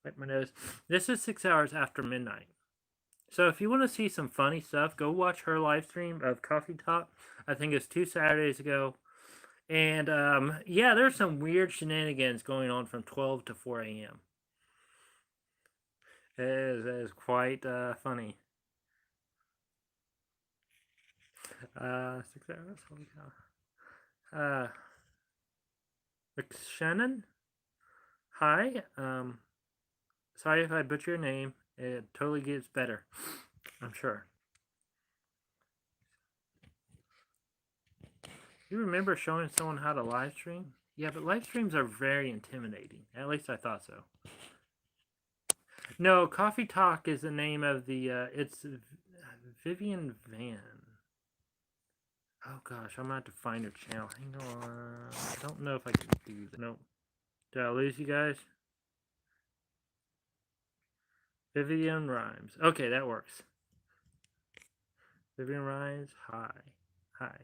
wipe my nose. This is 6 hours after midnight. So if you want to see some funny stuff, go watch her live stream of Coffee Talk. I think it's 2 Saturdays ago. And yeah, there's some weird shenanigans going on from 12 to 4 a.m. It is quite funny. 6 hours? Holy cow. Shannon? Hi. Sorry if I butcher your name. It totally gets better. I'm sure. You remember showing someone how to live stream? Yeah, but live streams are very intimidating. At least I thought so. No, Coffee Talk is the name of the. It's Vivian Van. Oh gosh, I'm gonna have to find her channel. Hang on. I don't know if I can do that. Nope. Did I lose you guys? Vivian Rhymes. Okay, that works. Vivian Rhymes. Hi. Hi.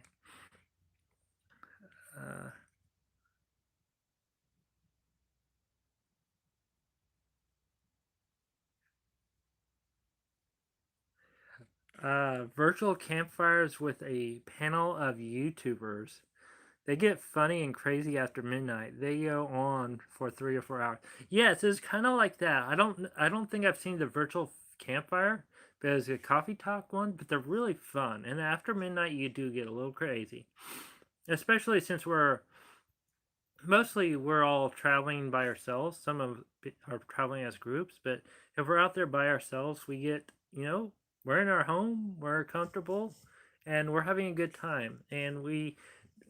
Uh, virtual campfires with a panel of YouTubers. They get funny and crazy after midnight. They go on for 3 or 4 hours. Yes, it's kind of like that. I don't think I've seen the virtual campfire, but there's a coffee talk one. But they're really fun. And after midnight, you do get a little crazy, especially since we're all traveling by ourselves. Some of are traveling as groups, but if we're out there by ourselves, we get we're in our home, we're comfortable, and we're having a good time. And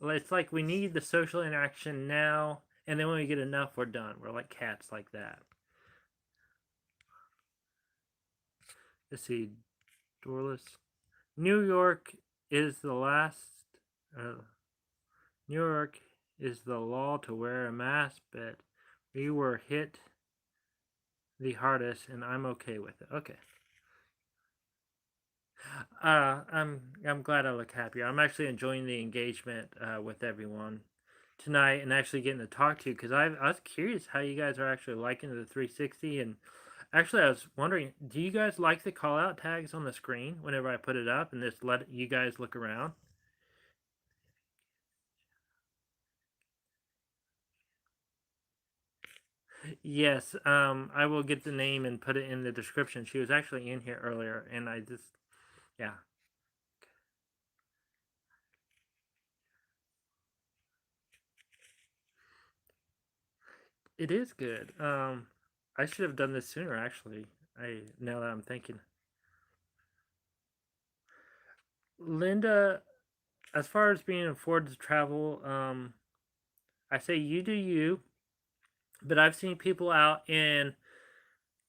it's like we need the social interaction now, and then when we get enough, we're done. We're like cats like that. Let's see, doorless. New York is the last. Uh, New York is the law to wear a mask, but we were hit the hardest, and I'm okay with it. Okay. I'm glad I look happier. I'm actually enjoying the engagement with everyone tonight, and actually getting to talk to you because I was curious how you guys are actually liking the 360. And actually, I was wondering, do you guys like the call out tags on the screen whenever I put it up and just let you guys look around? Yes, I will get the name and put it in the description. She was actually in here earlier, and I just, yeah, it is good. I should have done this sooner, actually. Now that I'm thinking, Linda, as far as being afforded to travel, I say you do you, but I've seen people out in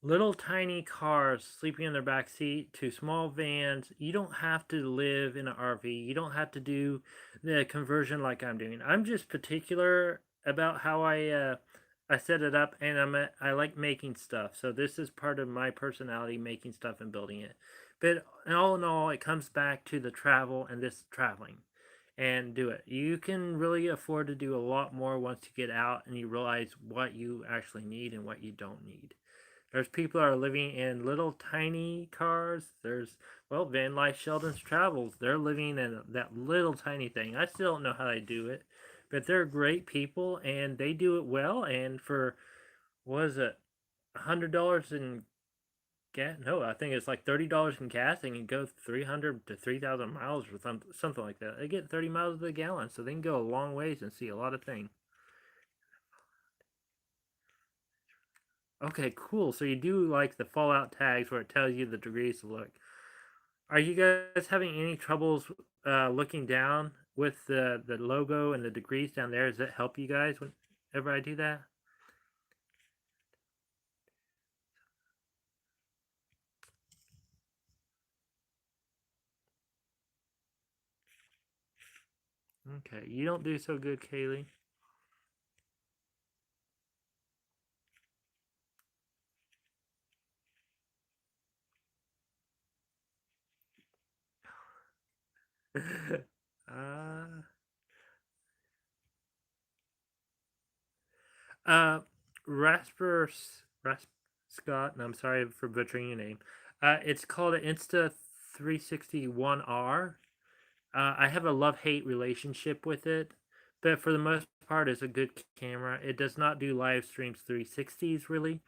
little tiny cars sleeping in their back seat to small vans. You don't have to live in an RV. You don't have to do the conversion like I'm doing. I'm just particular about how I set it up, and I like making stuff. So this is part of my personality, making stuff and building it. But all in all, it comes back to the travel and this traveling and do it. You can really afford to do a lot more once you get out and you realize what you actually need and what you don't need. There's people that are living in little tiny cars. There's, well, Van Life Sheldon's Travels. They're living in that little tiny thing. I still don't know how they do it, but they're great people and they do it well. And for, what is it, $100 in gas? No, I think it's like $30 in gas. They can go 300 to 3,000 miles or something like that. They get 30 miles to the gallon, so they can go a long ways and see a lot of things. Okay, cool. So you do like the Fallout tags where it tells you the degrees to look. Are you guys having any troubles looking down with the logo and the degrees down there? Does it help you guys whenever I do that? Okay, you don't do so good, Kaylee. uh, uh, Rasper Scott, and I'm sorry for butchering your name. It's called an Insta360 ONE R. I have a love hate relationship with it, but for the most part, it's a good camera. It does not do live streams 360s really,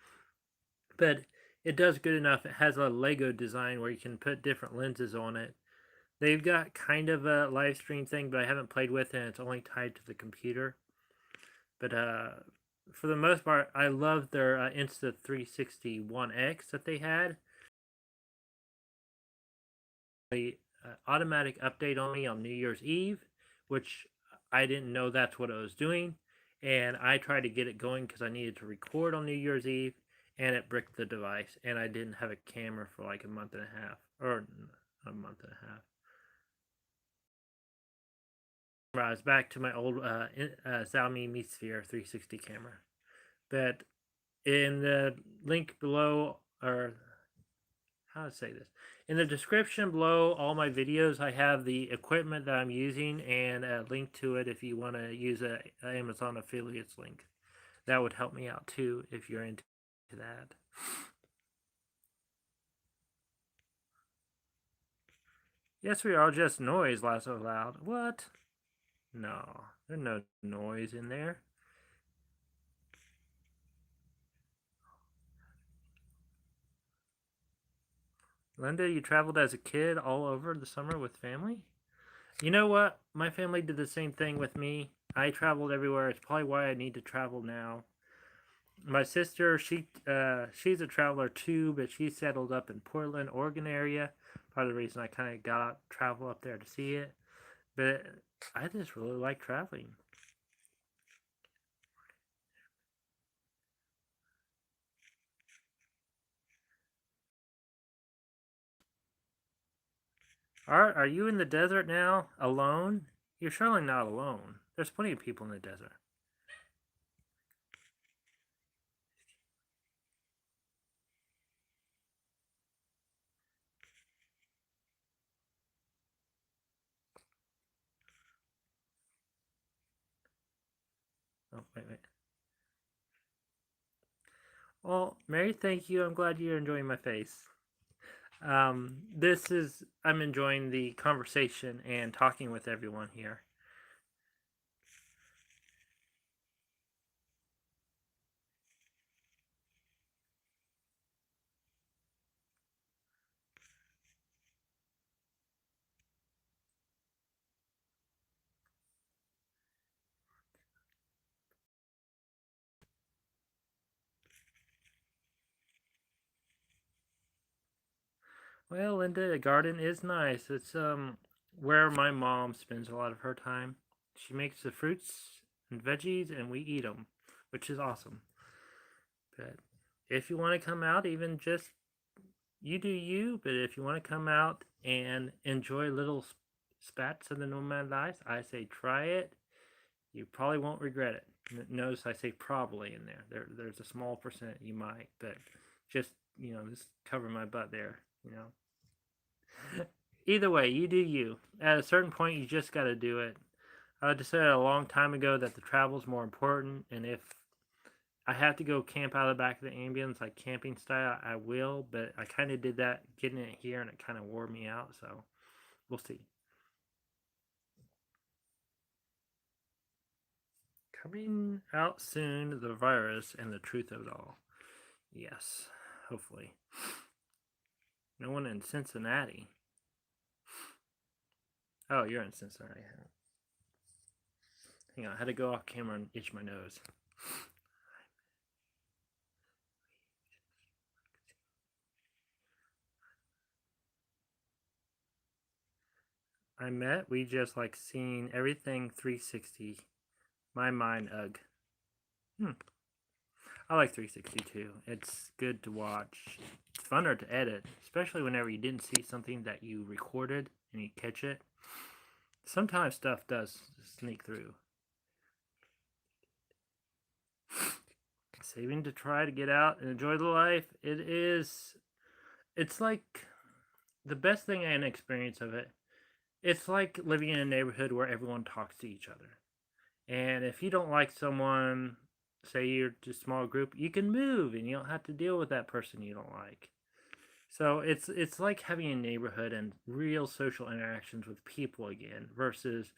but it does good enough. It has a Lego design where you can put different lenses on it. They've got kind of a live stream thing, but I haven't played with it. And it's only tied to the computer. But for the most part, I love their Insta360 ONE X that they had. A automatic update on me on New Year's Eve, which I didn't know that's what I was doing. And I tried to get it going because I needed to record on New Year's Eve, and it bricked the device. And I didn't have a camera for like a month and a half, or a month and a half. I was back to my old Xiaomi Mi Sphere 360 camera. But in the link below, or how to say this, in the description below all my videos, I have the equipment that I'm using and a link to it if you want to use a Amazon affiliates link. That would help me out too if you're into that. Yes, we are just noise, laugh so loud. What? No, there's no noise in there. Linda, you traveled as a kid all over the summer with family? You know what? My family did the same thing with me. I traveled everywhere. It's probably why I need to travel now. My sister, she's a traveler too, but she settled up in Portland, Oregon area. Part of the reason I kind of got travel up there to see it. But I just really like traveling. Are you in the desert now, alone? You're surely not alone. There's plenty of people in the desert. Oh, wait. Well, Mary, thank you. I'm glad you're enjoying my face. I'm enjoying the conversation and talking with everyone here. Well, Linda, the garden is nice. It's where my mom spends a lot of her time. She makes the fruits and veggies, and we eat them, which is awesome. But if you want to come out, even just you do you, but if you want to come out and enjoy little spats of the nomad life, I say try it. You probably won't regret it. Notice I say probably in there. There's a small percent you might, but just just cover my butt there. Either way, you do you. At a certain point, you just got to do it. I decided a long time ago that the travel is more important, and if I have to go camp out of the back of the ambulance, like camping style, I will, but I kind of did that getting it here, and it kind of wore me out, so we'll see. Coming out soon, the virus and the truth of it all. Yes, hopefully. No one in Cincinnati. Oh, you're in Cincinnati. Hang on, I had to go off camera and itch my nose. We just like seeing everything 360. My mind, ugh. I like 360 too. It's good to watch. It's funner to edit, especially whenever you didn't see something that you recorded and you catch it. Sometimes stuff does sneak through. Saving to try to get out and enjoy the life. It's like the best thing and experience of it. It's like living in a neighborhood where everyone talks to each other. And if you don't like someone, say you're just a small group, you can move and you don't have to deal with that person you don't like. So it's like having a neighborhood and real social interactions with people again versus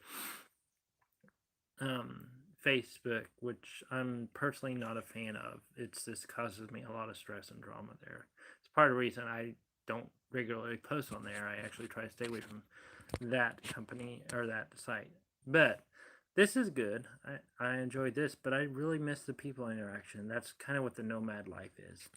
Facebook, which I'm personally not a fan of. It's just causes me a lot of stress and drama there. It's part of the reason I don't regularly post on there. I actually try to stay away from that company or that site. But this is good. I enjoyed this, but I really miss the people interaction. That's kind of what the nomad life is.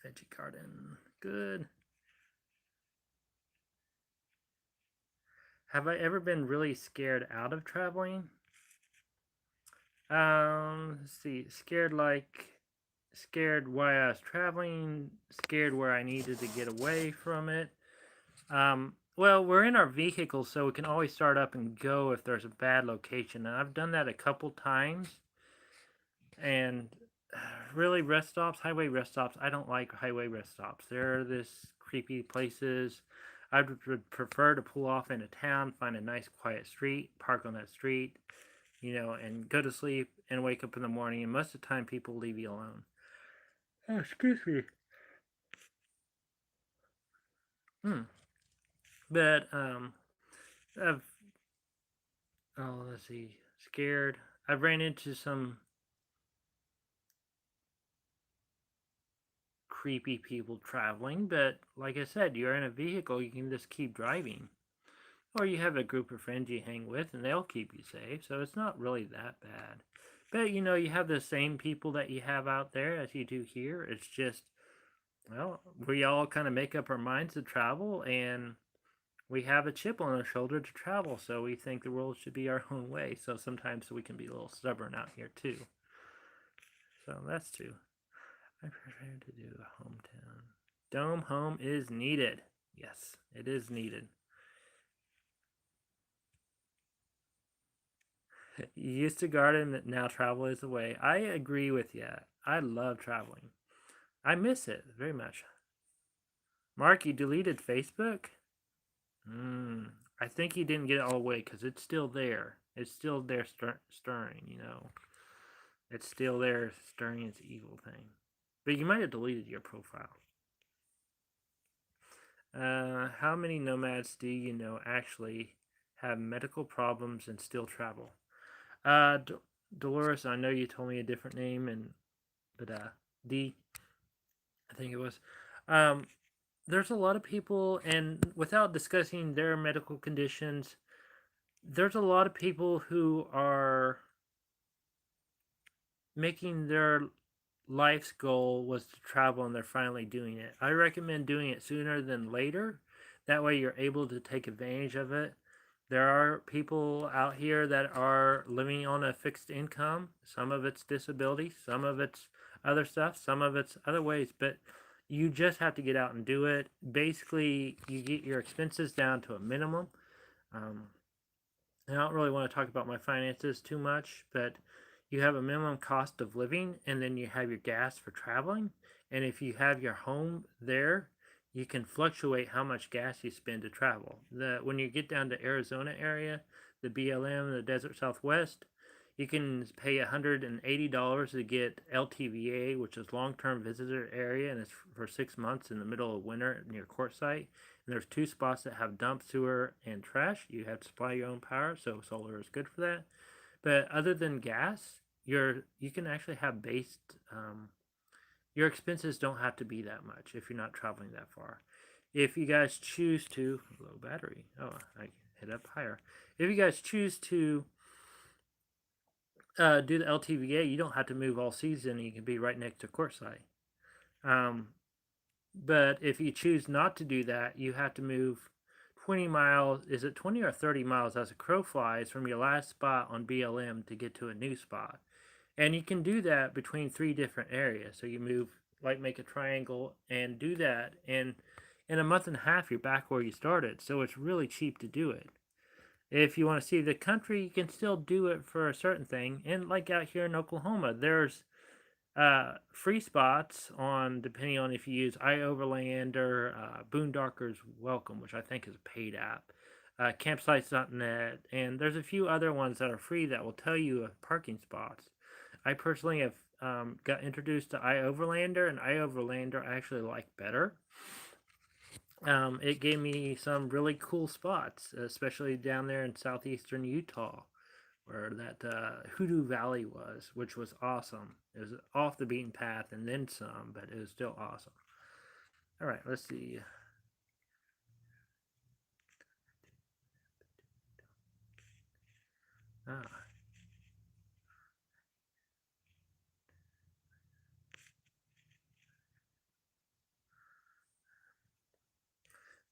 Veggie garden. Good. Have I ever been really scared out of traveling? Let's see. Scared why I was traveling, scared where I needed to get away from it. Well, we're in our vehicle, so we can always start up and go if there's a bad location. And I've done that a couple times. And really, rest stops, highway rest stops, I don't like highway rest stops. They're this creepy places. I would prefer to pull off into town, find a nice quiet street, park on that street, and go to sleep and wake up in the morning. And most of the time, people leave you alone. Oh, excuse me. But I've let's see, scared. I've ran into some creepy people traveling, but like I said, you're in a vehicle, you can just keep driving. Or you have a group of friends you hang with and they'll keep you safe, so it's not really that bad. But you have the same people that you have out there as you do here. It's just, well, we all kind of make up our minds to travel and we have a chip on our shoulder to travel, so we think the world should be our own way. So sometimes we can be a little stubborn out here too. So that's true. I prefer to do a hometown. Dome home is needed. Yes, it is needed. You used to garden, now travel is the way. I agree with you. I love traveling. I miss it very much. Mark, you deleted Facebook? I think you didn't get it all away because it's still there. It's still there stirring, It's still there stirring its evil thing. But you might have deleted your profile. How many nomads do you know actually have medical problems and still travel? Dolores, I know you told me a different name, but D, I think it was. There's a lot of people, and without discussing their medical conditions, there's a lot of people who are making their life's goal was to travel and they're finally doing it. I recommend doing it sooner than later. That way you're able to take advantage of it. There are people out here that are living on a fixed income. Some of it's disability, some of it's other stuff, some of it's other ways, but you just have to get out and do it. Basically, you get your expenses down to a minimum. Um, I don't really want to talk about my finances too much, but you have a minimum cost of living and then you have your gas for traveling. And if you have your home there, you can fluctuate how much gas you spend to travel. When you get down to Arizona area, the BLM, the Desert Southwest, you can pay $180 to get LTVA, which is long-term visitor area, and it's for 6 months in the middle of winter near Quartzsite. And there's two spots that have dump, sewer, and trash. You have to supply your own power, so solar is good for that. But other than gas, you can actually have based your expenses don't have to be that much if you're not traveling that far. If you guys choose to low battery, oh, I hit up higher. If you guys choose to do the LTVA, you don't have to move all season. You can be right next to Quartzsite. Um, but if you choose not to do that, you have to move 20 miles. Is it 20 or 30 miles as a crow flies from your last spot on BLM to get to a new spot? And you can do that between three different areas. So you move, like make a triangle and do that. And in a month and a half, you're back where you started. So it's really cheap to do it. If you want to see the country, you can still do it for a certain thing. And like out here in Oklahoma, there's free spots on depending on if you use iOverland or Boondockers Welcome, which I think is a paid app. Campsites.net, and there's a few other ones that are free that will tell you parking spots. I personally have got introduced to iOverlander, and iOverlander I actually like better. It gave me some really cool spots, especially down there in southeastern Utah, where that Hoodoo Valley was, which was awesome. It was off the beaten path and then some, but it was still awesome. All right, let's see. Ah.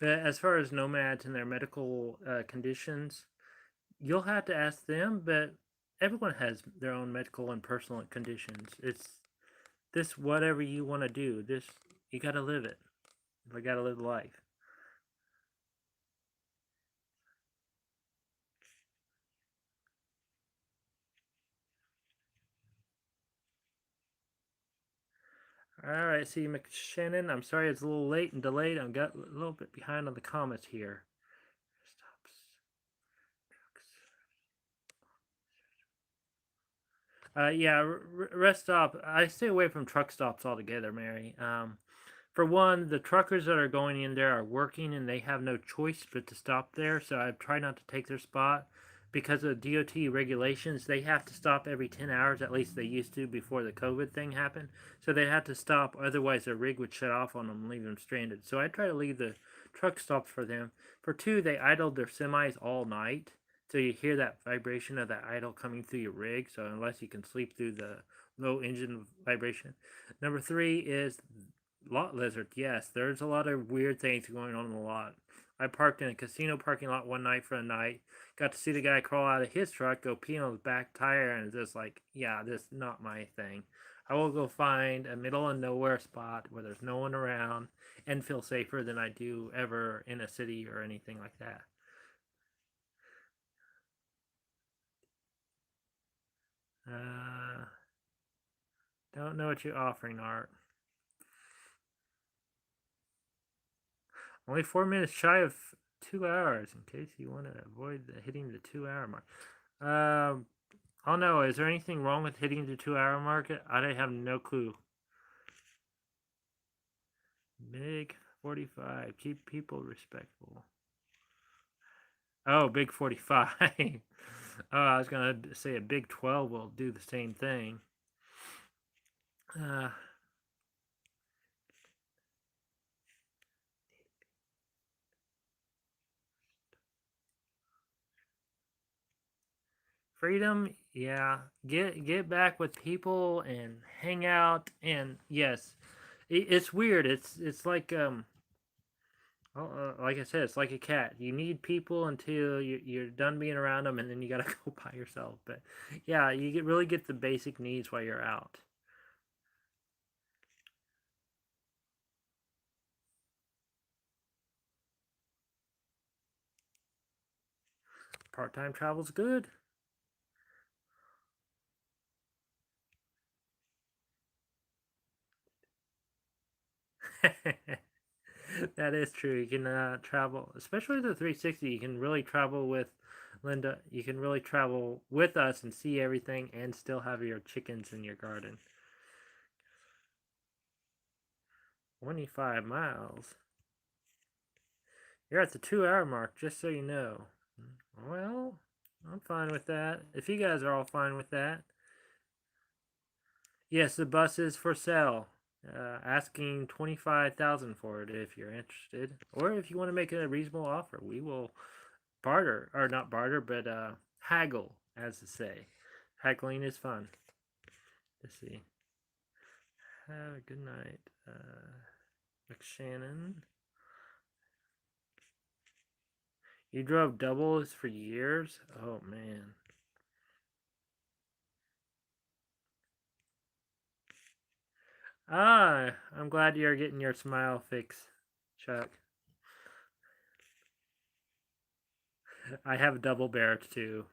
But as far as nomads and their medical conditions, you'll have to ask them, but everyone has their own medical and personal conditions. It's this whatever you want to do. This you got to live it. You got to live life. All right, see McShannon. I'm sorry it's a little late and delayed. I got a little bit behind on the comments here. Stops. Yeah, rest stop. I stay away from truck stops altogether, Mary. For one, the truckers that are going in there are working and they have no choice but to stop there. So I've tried not to take their spot because of DOT regulations. They have to stop every 10 hours, at least they used to before the COVID thing happened. So they had to stop, otherwise their rig would shut off on them and leave them stranded. So I try to leave the truck stops for them. For two, they idled their semis all night. So you hear that vibration of that idle coming through your rig. So unless you can sleep through the low engine vibration. Number three is lot lizard. Yes, there's a lot of weird things going on in the lot. I parked in a casino parking lot one night for a night. Got to see the guy crawl out of his truck, go pee on his back tire, and it's just like, yeah, this is not my thing. I will go find a middle of nowhere spot where there's no one around and feel safer than I do ever in a city or anything like that. Uh, don't know what you're offering, Art. Only 4 minutes shy of 2 hours, in case you want to avoid hitting the 2 hour mark. Oh no, is there anything wrong with hitting the 2 hour mark? I have no clue. Big 45, keep people respectful. Oh, big 45. Oh, I was going to say a big 12 will do the same thing. Uh, freedom, yeah. Get back with people and hang out, and yes, it's weird. It's like Well, like I said, it's like a cat. You need people until you're done being around them, and then you gotta go by yourself. But yeah, really get the basic needs while you're out. Part-time travel's good. That is true. You can travel, especially the 360. You can really travel with Linda. You can really travel with us and see everything, and still have your chickens in your garden. 25 miles. You're at the 2 hour mark, just so you know. Well, I'm fine with that. If you guys are all fine with that. Yes, the bus is for sale. Asking 25,000 for it if you're interested, or if you want to make a reasonable offer, we will barter, or not barter, but haggle, as to say. Haggling is fun. Let's see. Have a good night, McShannon. You drove doubles for years? Oh man. Ah, I'm glad you're getting your smile fix, Chuck. I have double bear too.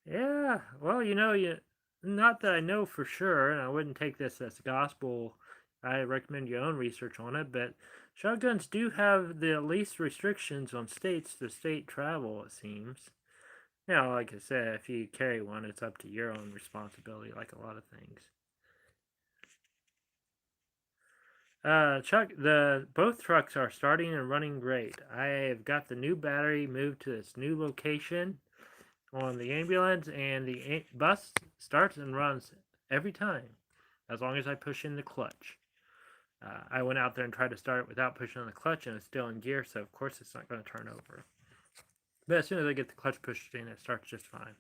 Yeah, well, not that I know for sure, and I wouldn't take this as gospel. I recommend your own research on it, but shotguns do have the least restrictions on states to state travel, it seems. Now, like I said, if you carry one, it's up to your own responsibility, like a lot of things. Chuck, the both trucks are starting and running great. I have got the new battery moved to its new location on the ambulance, and the bus starts and runs every time, as long as I push in the clutch. I went out there and tried to start it without pushing on the clutch, and it's still in gear, so of course it's not going to turn over. But as soon as I get the clutch pushed in, it starts just fine.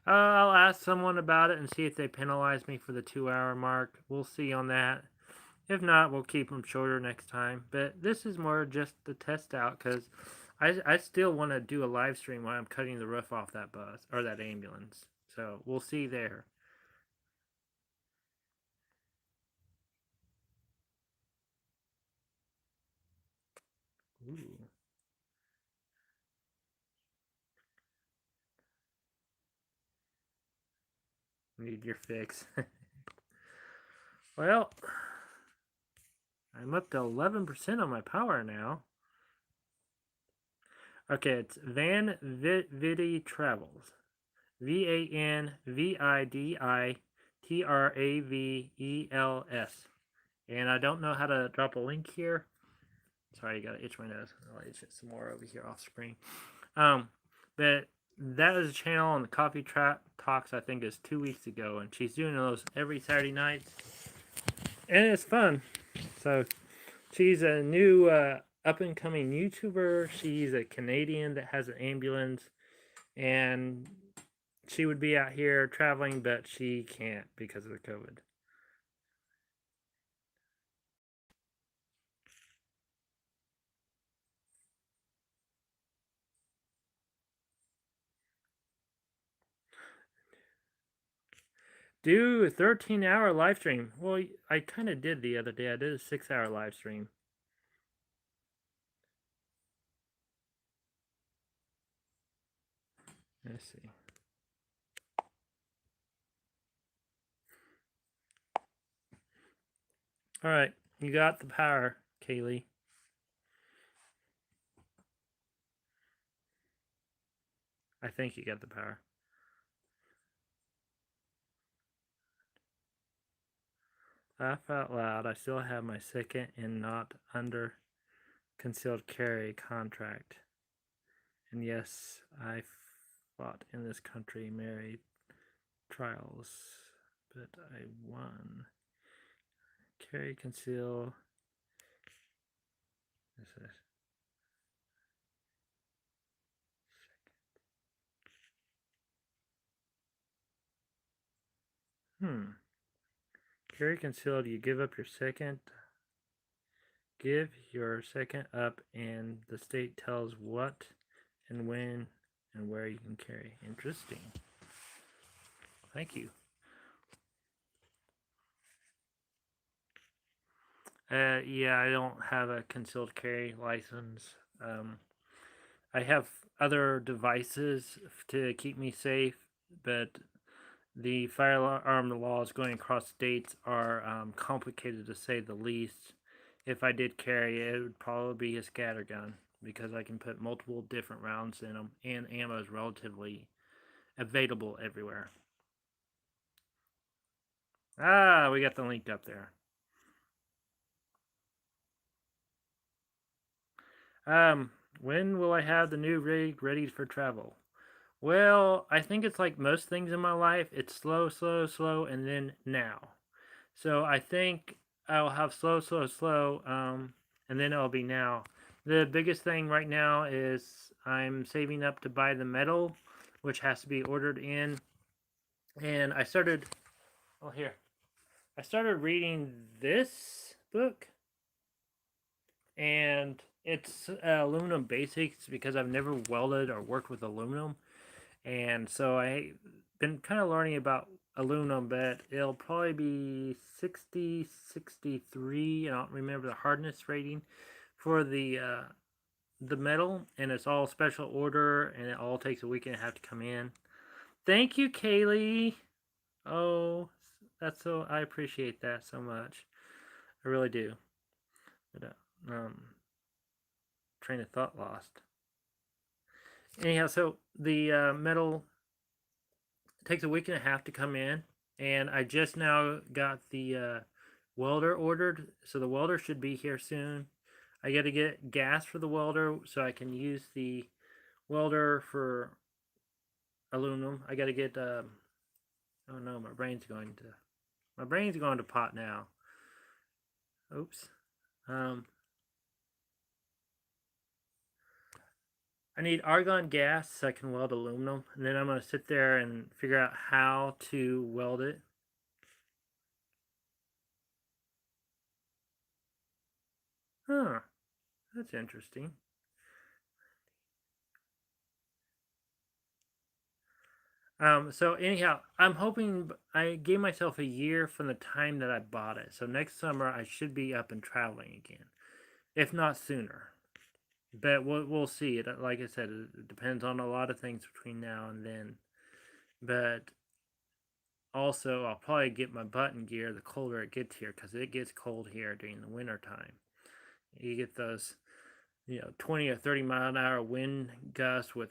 I'll ask someone about it and see if they penalize me for the 2 hour mark. We'll see on that. If not, we'll keep them shorter next time. But this is more just the test out, because I still want to do a live stream while I'm cutting the roof off that bus or that ambulance. So we'll see there. Ooh, need your fix. Well, I'm up to 11% on my power now. Okay, it's Van Vidi Travels. VANVIDI TRAVELS. And I don't know how to drop a link here. Sorry, I gotta itch my nose. I'll itch it some more over here off screen. Um, but that is a channel on the Coffee Talks, I think, is 2 weeks ago, and she's doing those every Saturday night, and it's fun. So she's a new up and coming YouTuber. She's a Canadian that has an ambulance, and she would be out here traveling, but she can't because of the COVID. Do a 13-hour live stream. Well, I kind of did the other day. I did a 6 hour live stream. Let's see. All right, you got the power, Kaylee. I think you got the power. Laugh out loud. I still have my second and not under concealed carry contract. And yes, I fought in this country, married trials, but I won. Carry, conceal. This is Carry concealed, you give up your second. Give your second up, and the state tells what and when and where you can carry. Interesting. Thank you. Yeah, I don't have a concealed carry license. I have other devices to keep me safe, but the firearm laws going across states are complicated to say the least. If I did carry it, it would probably be a scatter gun because I can put multiple different rounds in them, and ammo is relatively available everywhere. Ah, we got the link up there. When will I have the new rig ready for travel? Well, I think it's like most things in my life. It's slow, slow, slow, and then now. So I think I'll have slow, slow, slow, and then it'll be now. The biggest thing right now is I'm saving up to buy the metal, which has to be ordered in. And I started, oh, here. I started reading this book, and it's aluminum basics because I've never welded or worked with aluminum. And so I been kind of learning about aluminum, but it'll probably be 60, 63. I don't remember the hardness rating for the metal, and it's all special order, and it all takes a week and a half to come in. Thank you, Kaylee. Oh, that's so, I appreciate that so much. I really do. But, train of thought lost. Anyhow, so the metal takes a week and a half to come in, and I just now got the welder ordered, so the welder should be here soon. I got to get gas for the welder so I can use the welder for aluminum. I got to get oh no, my brain's going to pot now. Oops. I need argon gas so I can weld aluminum, and then I'm going to sit there and figure out how to weld it. Huh, that's interesting. So anyhow, I'm hoping I gave myself a year from the time that I bought it. So next summer I should be up and traveling again, if not sooner. But we'll see. It, like I said, it depends on a lot of things between now and then. But also, I'll probably get my button gear the colder it gets here, because it gets cold here during the winter time. You get those, 20 or 30 mile an hour wind gusts with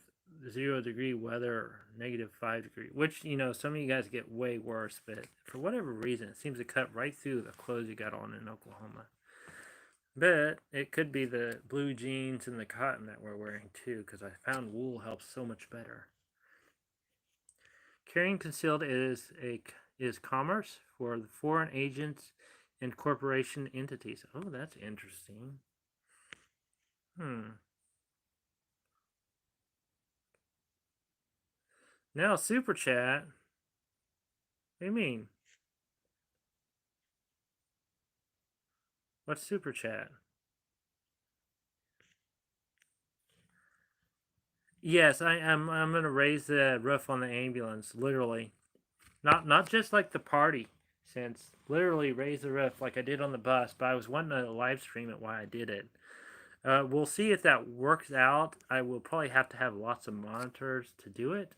0 degree weather or -5 degree, which, some of you guys get way worse, but for whatever reason, it seems to cut right through the clothes you got on in Oklahoma. But it could be the blue jeans and the cotton that we're wearing too, because I found wool helps so much better. Carrying concealed is commerce for the foreign agents and corporation entities. Oh, that's interesting. Now super chat. What do you mean? What's super chat? Yes, I am. I'm gonna raise the roof on the ambulance, literally. Not just like the party, since literally raise the roof like I did on the bus. But I was wanting to live stream it while I did it. We'll see if that works out. I will probably have to have lots of monitors to do it.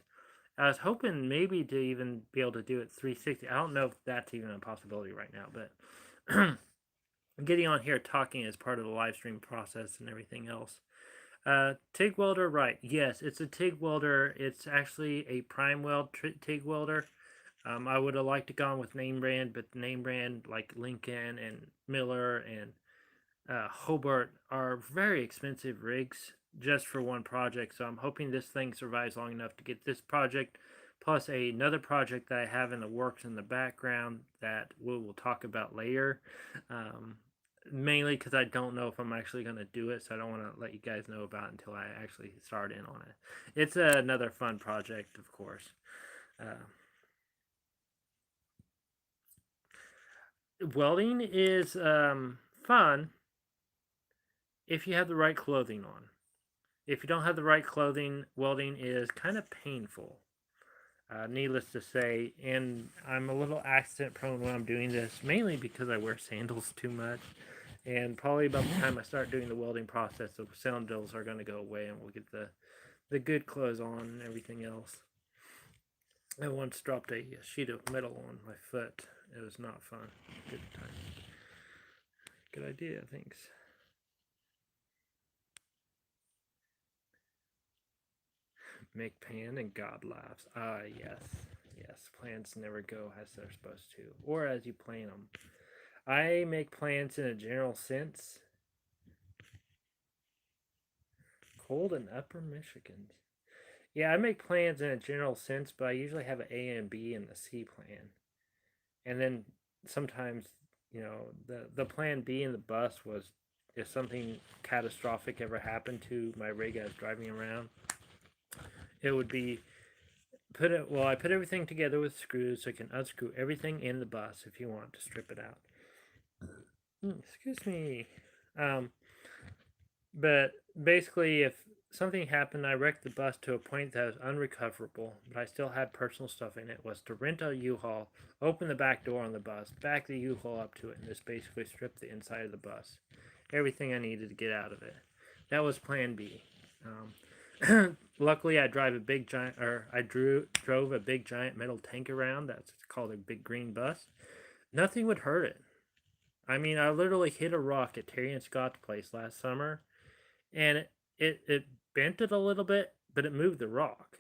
I was hoping maybe to even be able to do it 360. I don't know if that's even a possibility right now, but getting on here talking is part of the live stream process and everything else. TIG welder, right? Yes, it's a TIG welder. It's actually a prime weld TIG welder. I would have liked to gone with name brand, but the name brand like Lincoln and Miller and Hobart are very expensive rigs just for one project. So I'm hoping this thing survives long enough to get this project plus another project that I have in the works in the background that we will talk about later. Mainly because I don't know if I'm actually going to do it, so I don't want to let you guys know about it until I actually start in on it. It's another fun project, of course. Uh, welding is fun if you have the right clothing on. If you don't have the right clothing, welding is kind of painful. Needless to say, and I'm a little accident prone when I'm doing this, mainly because I wear sandals too much. And probably about the time I start doing the welding process, the sandals are going to go away, and we'll get the good clothes on and everything else. I once dropped a sheet of metal on my foot. It was not fun. Good time. Good idea, thanks. Make pan and God laughs. Ah, yes. Yes, plans never go as they're supposed to, or as you plan them. I make plans in a general sense. Cold in upper Michigan. Yeah, I make plans in a general sense, but I usually have an A and B and a C plan. And then sometimes, the plan B in the bus was if something catastrophic ever happened to my rig I was driving around, it would be I put everything together with screws so I can unscrew everything in the bus if you want to strip it out. Excuse me. Um, but basically, if something happened, I wrecked the bus to a point that was unrecoverable, but I still had personal stuff in it, was to rent a U-Haul, open the back door on the bus, back the U-Haul up to it, and just basically strip the inside of the bus. Everything I needed to get out of it. That was plan B. Luckily, I drive a big giant, or I drove a big giant metal tank around. That's called a big green bus. Nothing would hurt it. I mean, I literally hit a rock at Terry and Scott's place last summer, and it bent it a little bit, but it moved the rock.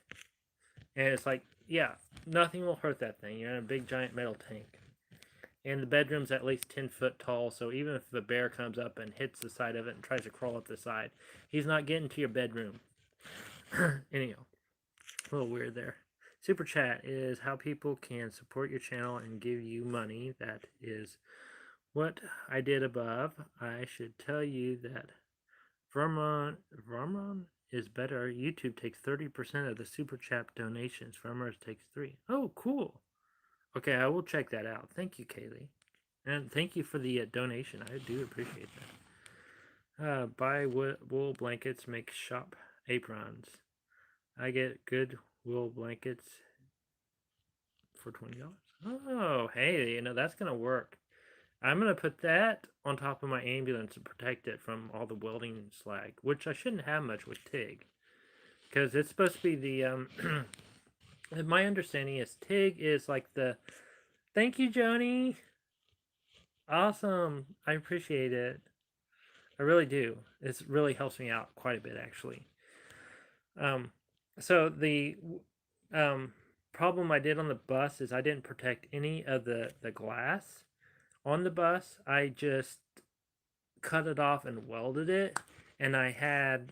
And it's like, yeah, nothing will hurt that thing. You're in a big giant metal tank. And the bedroom's at least 10 foot tall, so even if a bear comes up and hits the side of it and tries to crawl up the side, he's not getting to your bedroom. Anyhow, a little weird there. Super chat is how people can support your channel and give you money. That is what I did above. I should tell you that Vermon is better. YouTube takes 30% of the super chat donations. Vermon takes 3. Oh, cool. Okay, I will check that out. Thank you, Kaylee. And thank you for the donation. I do appreciate that. Buy wool blankets, make shop aprons. I get good wool blankets for $20. Oh, hey, that's going to work. I'm going to put that on top of my ambulance to protect it from all the welding slag, which I shouldn't have much with TIG. Because it's supposed to be the, my understanding is TIG is like the, thank you, Joni. Awesome. I appreciate it. I really do. It really helps me out quite a bit, actually. So the problem I did on the bus is I didn't protect any of the glass on the bus. I just cut it off and welded it, and I had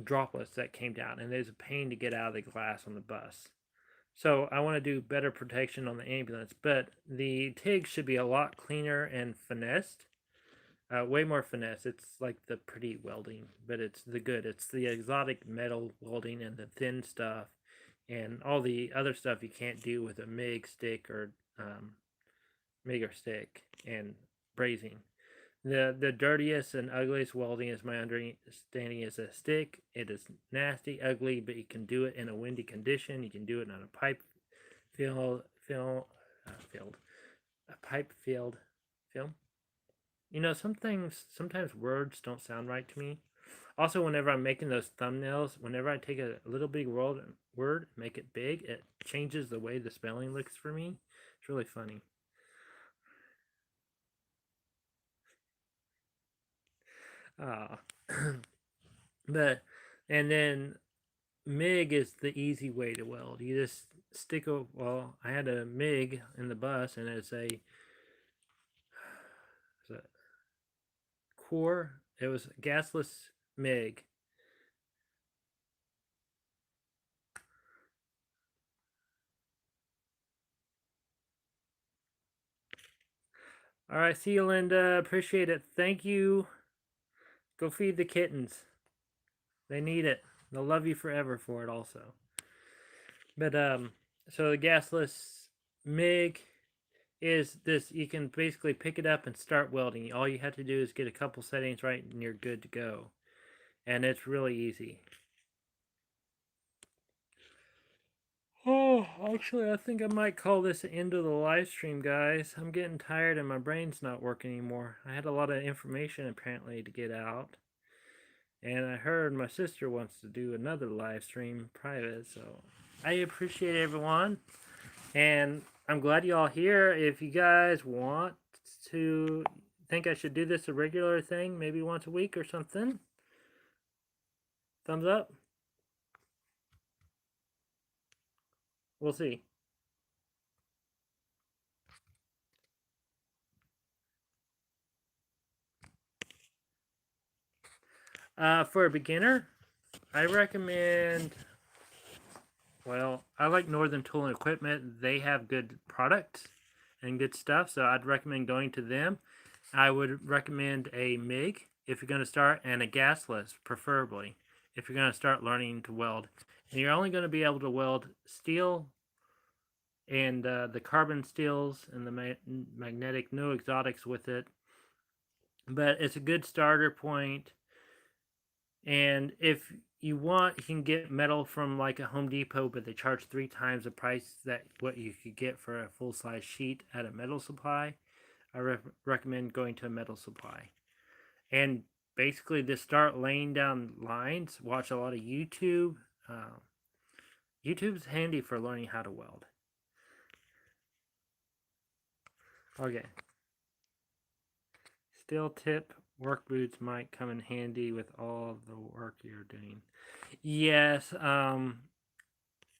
droplets that came down, and there's a pain to get out of the glass on the bus. So I want to do better protection on the ambulance, but the TIG should be a lot cleaner and finessed. Way more finesse. It's like the pretty welding, but it's the good. It's the exotic metal welding and the thin stuff, and all the other stuff you can't do with a MIG stick or MIG or stick and brazing. The dirtiest and ugliest welding, is my understanding, is a stick. It is nasty, ugly, but you can do it in a windy condition. You can do it on a pipe field, a pipe field film. Sometimes words don't sound right to me. Also, whenever I'm making those thumbnails, whenever I take a little big word, make it big, it changes the way the spelling looks for me. It's really funny. But, and then MIG is the easy way to weld. You just stick I had a MIG in the bus, and it's a core. It was gasless MIG. All right, see you, Linda. Appreciate it. Thank you. Go feed the kittens. They need it. They'll love you forever for it also. But so the gasless MIG is this: you can basically pick it up and start welding. All you have to do is get a couple settings right and you're good to go. And it's really easy. Oh, actually, I think I might call this the end of the live stream, guys. I'm getting tired and my brain's not working anymore. I had a lot of information apparently to get out. And I heard my sister wants to do another live stream private, so I appreciate everyone. And I'm glad y'all here. If you guys want to think I should do this a regular thing, maybe once a week or something, thumbs up. We'll see. For a beginner, I recommend, well, I like Northern Tool and Equipment. They have good products and good stuff, so I'd recommend going to them. I would recommend a MIG if you're going to start, and a gasless, preferably, if you're going to start learning to weld. And you're only going to be able to weld steel and the carbon steels and the magnetic, no exotics with it. But it's a good starter point. And if you want, you can get metal from like a Home Depot, but they charge 3 times the price that what you could get for a full-size sheet at a metal supply. I recommend going to a metal supply. And basically, to start laying down lines, watch a lot of YouTube. YouTube's handy for learning how to weld. Okay. Steel tip work boots might come in handy with all the work you're doing. Yes,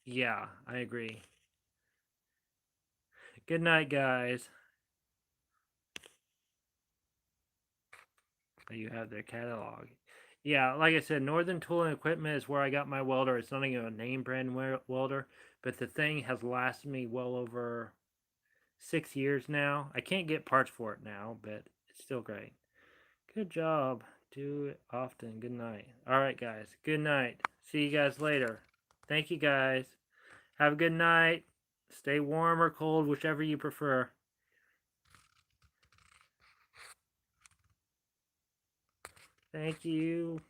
yeah, I agree. Good night, guys. You have their catalog. Yeah, like I said, Northern Tool and Equipment is where I got my welder. It's not even a name brand welder, but the thing has lasted me well over 6 years now. I can't get parts for it now, but it's still great. Good job. Do it often. Good night. All right, guys. Good night. See you guys later. Thank you, guys. Have a good night. Stay warm or cold, whichever you prefer. Thank you.